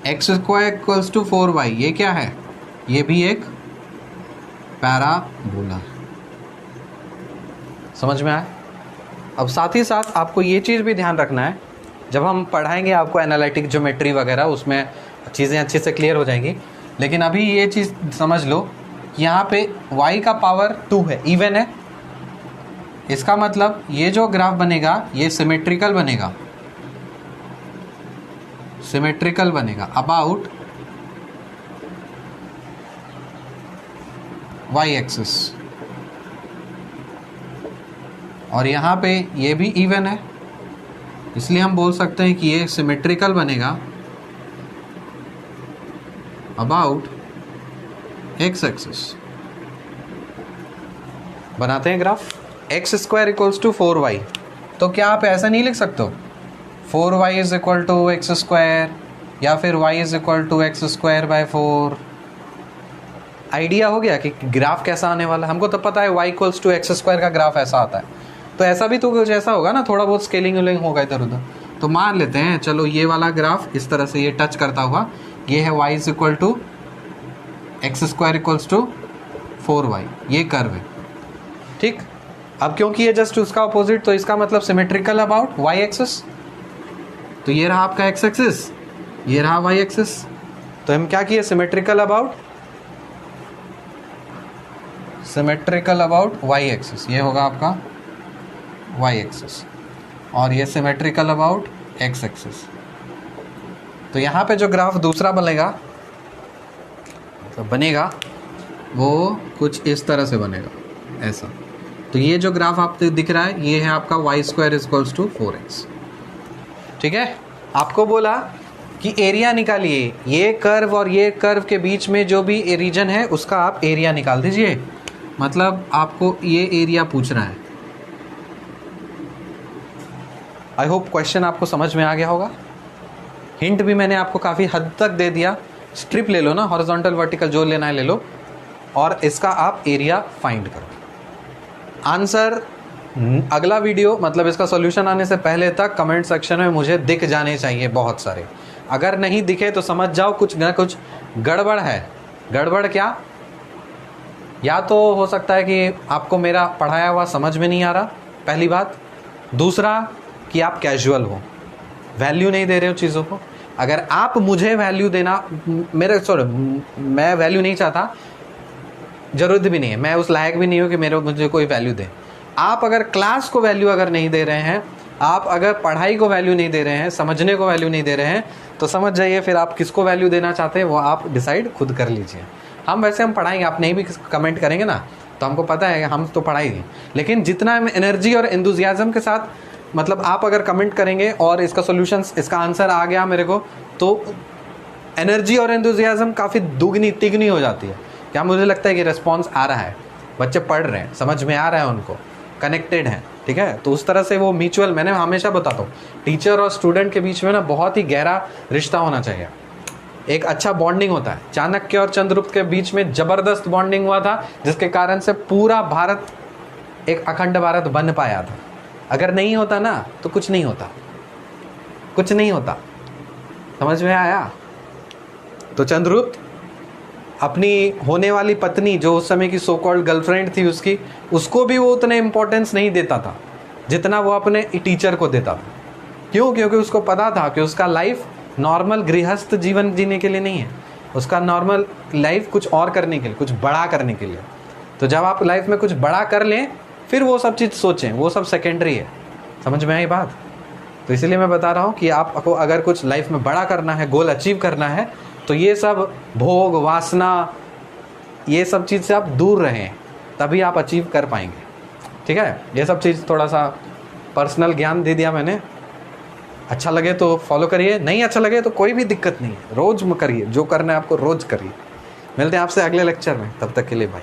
x square equals to 4y, ये क्या है? ये भी एक पैराबोला। समझ में आया? अब साथ ही साथ आपको ये चीज़ भी ध्यान रखना है, जब हम पढ़ाएंगे आपको एनालिटिक ज्योमेट्री वगैरह, उसमें चीज़ें अच्छे से क्लियर हो जाएंगी। लेकिन अभी ये चीज़ समझ लो कि यहाँ पे y का पावर 2 है, इवन है। इसका मतलब ये जो ग्राफ बनेगा ये सिमेट्रिकल बनेगा, सिमेट्रिकल बनेगा अबाउट y एक्सिस। और यहाँ पे ये भी इवन है, इसलिए हम बोल सकते हैं कि ये सिमेट्रिकल बनेगा अबाउट x एक्सिस। बनाते हैं graph. x square equals to 4y, तो क्या आप ऐसा नहीं लिख सकते हो 4y is equal to x square, या फिर y is equal to x square by 4। Idea हो गया कि ग्राफ कैसा आने वाला है। हमको तो पता है y equals to x square का ग्राफ ऐसा आता है, तो ऐसा भी तो कुछ ऐसा होगा ना, थोड़ा बहुत स्केलिंग वेलिंग होगा इधर उधर। तो मान लेते हैं, चलो ये वाला ग्राफ इस तरह से ये टच करता हुआ, ये है y is equal to x square equals to 4y, ये कर्व है, ठीक। अब क्योंकि ये जस्ट उसका अपोजिट, तो इसका मतलब सिमेट्रिकल अबाउट y एक्सिस। तो ये रहा आपका x एक्सिस, ये रहा y एक्सिस। तो हम क्या किए, सिमेट्रिकल अबाउट y एक्सिस, ये होगा आपका y एक्सिस, और ये सिमेट्रिकल अबाउट x एक्सिस। तो यहाँ पे जो ग्राफ दूसरा बनेगा, मतलब बनेगा, वो कुछ इस तरह से बनेगा, ऐसा। तो ये जो ग्राफ आपको दिख रहा है, ये है आपका y square equals to 4x। ठीक है, आपको बोला कि एरिया निकालिए, ये कर्व और ये कर्व के बीच में जो भी रीजन है उसका आप एरिया निकाल दीजिए। मतलब आपको ये एरिया पूछ रहा है। आई होप क्वेश्चन आपको समझ में आ गया होगा। हिंट भी मैंने आपको काफ़ी हद तक दे दिया। स्ट्रिप ले लो ना, हॉरिजॉन्टल वर्टिकल जो लेना है ले लो, और इसका आप एरिया फाइंड करो। आंसर अगला वीडियो, मतलब इसका सॉल्यूशन आने से पहले तक कमेंट सेक्शन में मुझे दिख जाने चाहिए बहुत सारे। अगर नहीं दिखे तो समझ जाओ कुछ ना कुछ गड़बड़ है। गड़बड़ क्या, या तो हो सकता है कि आपको मेरा पढ़ाया हुआ समझ में नहीं आ रहा, पहली बात। दूसरा कि आप कैजुअल हो, वैल्यू नहीं दे रहे हो चीज़ों को। अगर आप मुझे वैल्यू देना, मैं वैल्यू नहीं चाहता, ज़रूरत भी नहीं है, मैं उस लायक भी नहीं हूँ कि मुझे कोई वैल्यू दे। आप अगर क्लास को वैल्यू अगर नहीं दे रहे हैं, आप अगर पढ़ाई को वैल्यू नहीं दे रहे हैं, समझने को वैल्यू नहीं दे रहे हैं, तो समझ जाइए फिर आप किसको वैल्यू देना चाहते हैं वो आप डिसाइड खुद कर लीजिए। हम पढ़ाएंगे, आप नहीं भी कमेंट करेंगे ना, तो हमको पता है हम तो पढ़ाएंगे, लेकिन जितना एनर्जी और एंथुजियाज्म के साथ, मतलब आप अगर कमेंट करेंगे और इसका सॉल्यूशन, इसका आंसर आ गया मेरे को, तो एनर्जी और एंथुजियाज्म काफ़ी दुगनी तिगनी हो जाती है। क्या मुझे लगता है कि रिस्पॉन्स आ रहा है, बच्चे पढ़ रहे हैं, समझ में आ रहा है, उनको कनेक्टेड हैं। ठीक है, तो उस तरह से वो म्यूचुअल, मैंने हमेशा बताता हूँ, टीचर और स्टूडेंट के बीच में ना बहुत ही गहरा रिश्ता होना चाहिए, एक अच्छा बॉन्डिंग होता है। चाणक्य और चंद्रगुप्त के बीच में ज़बरदस्त बॉन्डिंग हुआ था, जिसके कारण से पूरा भारत एक अखंड भारत बन पाया था। अगर नहीं होता ना तो कुछ नहीं होता, कुछ नहीं होता। समझ में आया? तो चंद्रगुप्त अपनी होने वाली पत्नी, जो उस समय की सो कॉल्ड गर्लफ्रेंड थी उसकी, उसको भी वो उतने इम्पोर्टेंस नहीं देता था जितना वो अपने टीचर को देता था। क्यों? क्योंकि उसको पता था कि उसका लाइफ नॉर्मल गृहस्थ जीवन जीने के लिए नहीं है, उसका नॉर्मल लाइफ कुछ और करने के लिए, कुछ बड़ा करने के लिए। तो जब आप लाइफ में कुछ बड़ा कर लें फिर वो सब चीज़ सोचें, वो सब सेकेंडरी है। समझ में आई बात? तो इसीलिए मैं बता रहा हूँ कि आपको अगर कुछ लाइफ में बड़ा करना है, गोल अचीव करना है, तो ये सब भोग वासना, ये सब चीज़ से आप दूर रहें, तभी आप अचीव कर पाएंगे। ठीक है, ये सब चीज़ थोड़ा सा पर्सनल ज्ञान दे दिया मैंने। अच्छा लगे तो फॉलो करिए, नहीं अच्छा लगे तो कोई भी दिक्कत नहीं है, रोज़ करिए, जो करना है आपको रोज़ करिए। मिलते हैं आपसे अगले लेक्चर में, तब तक के लिए बाय।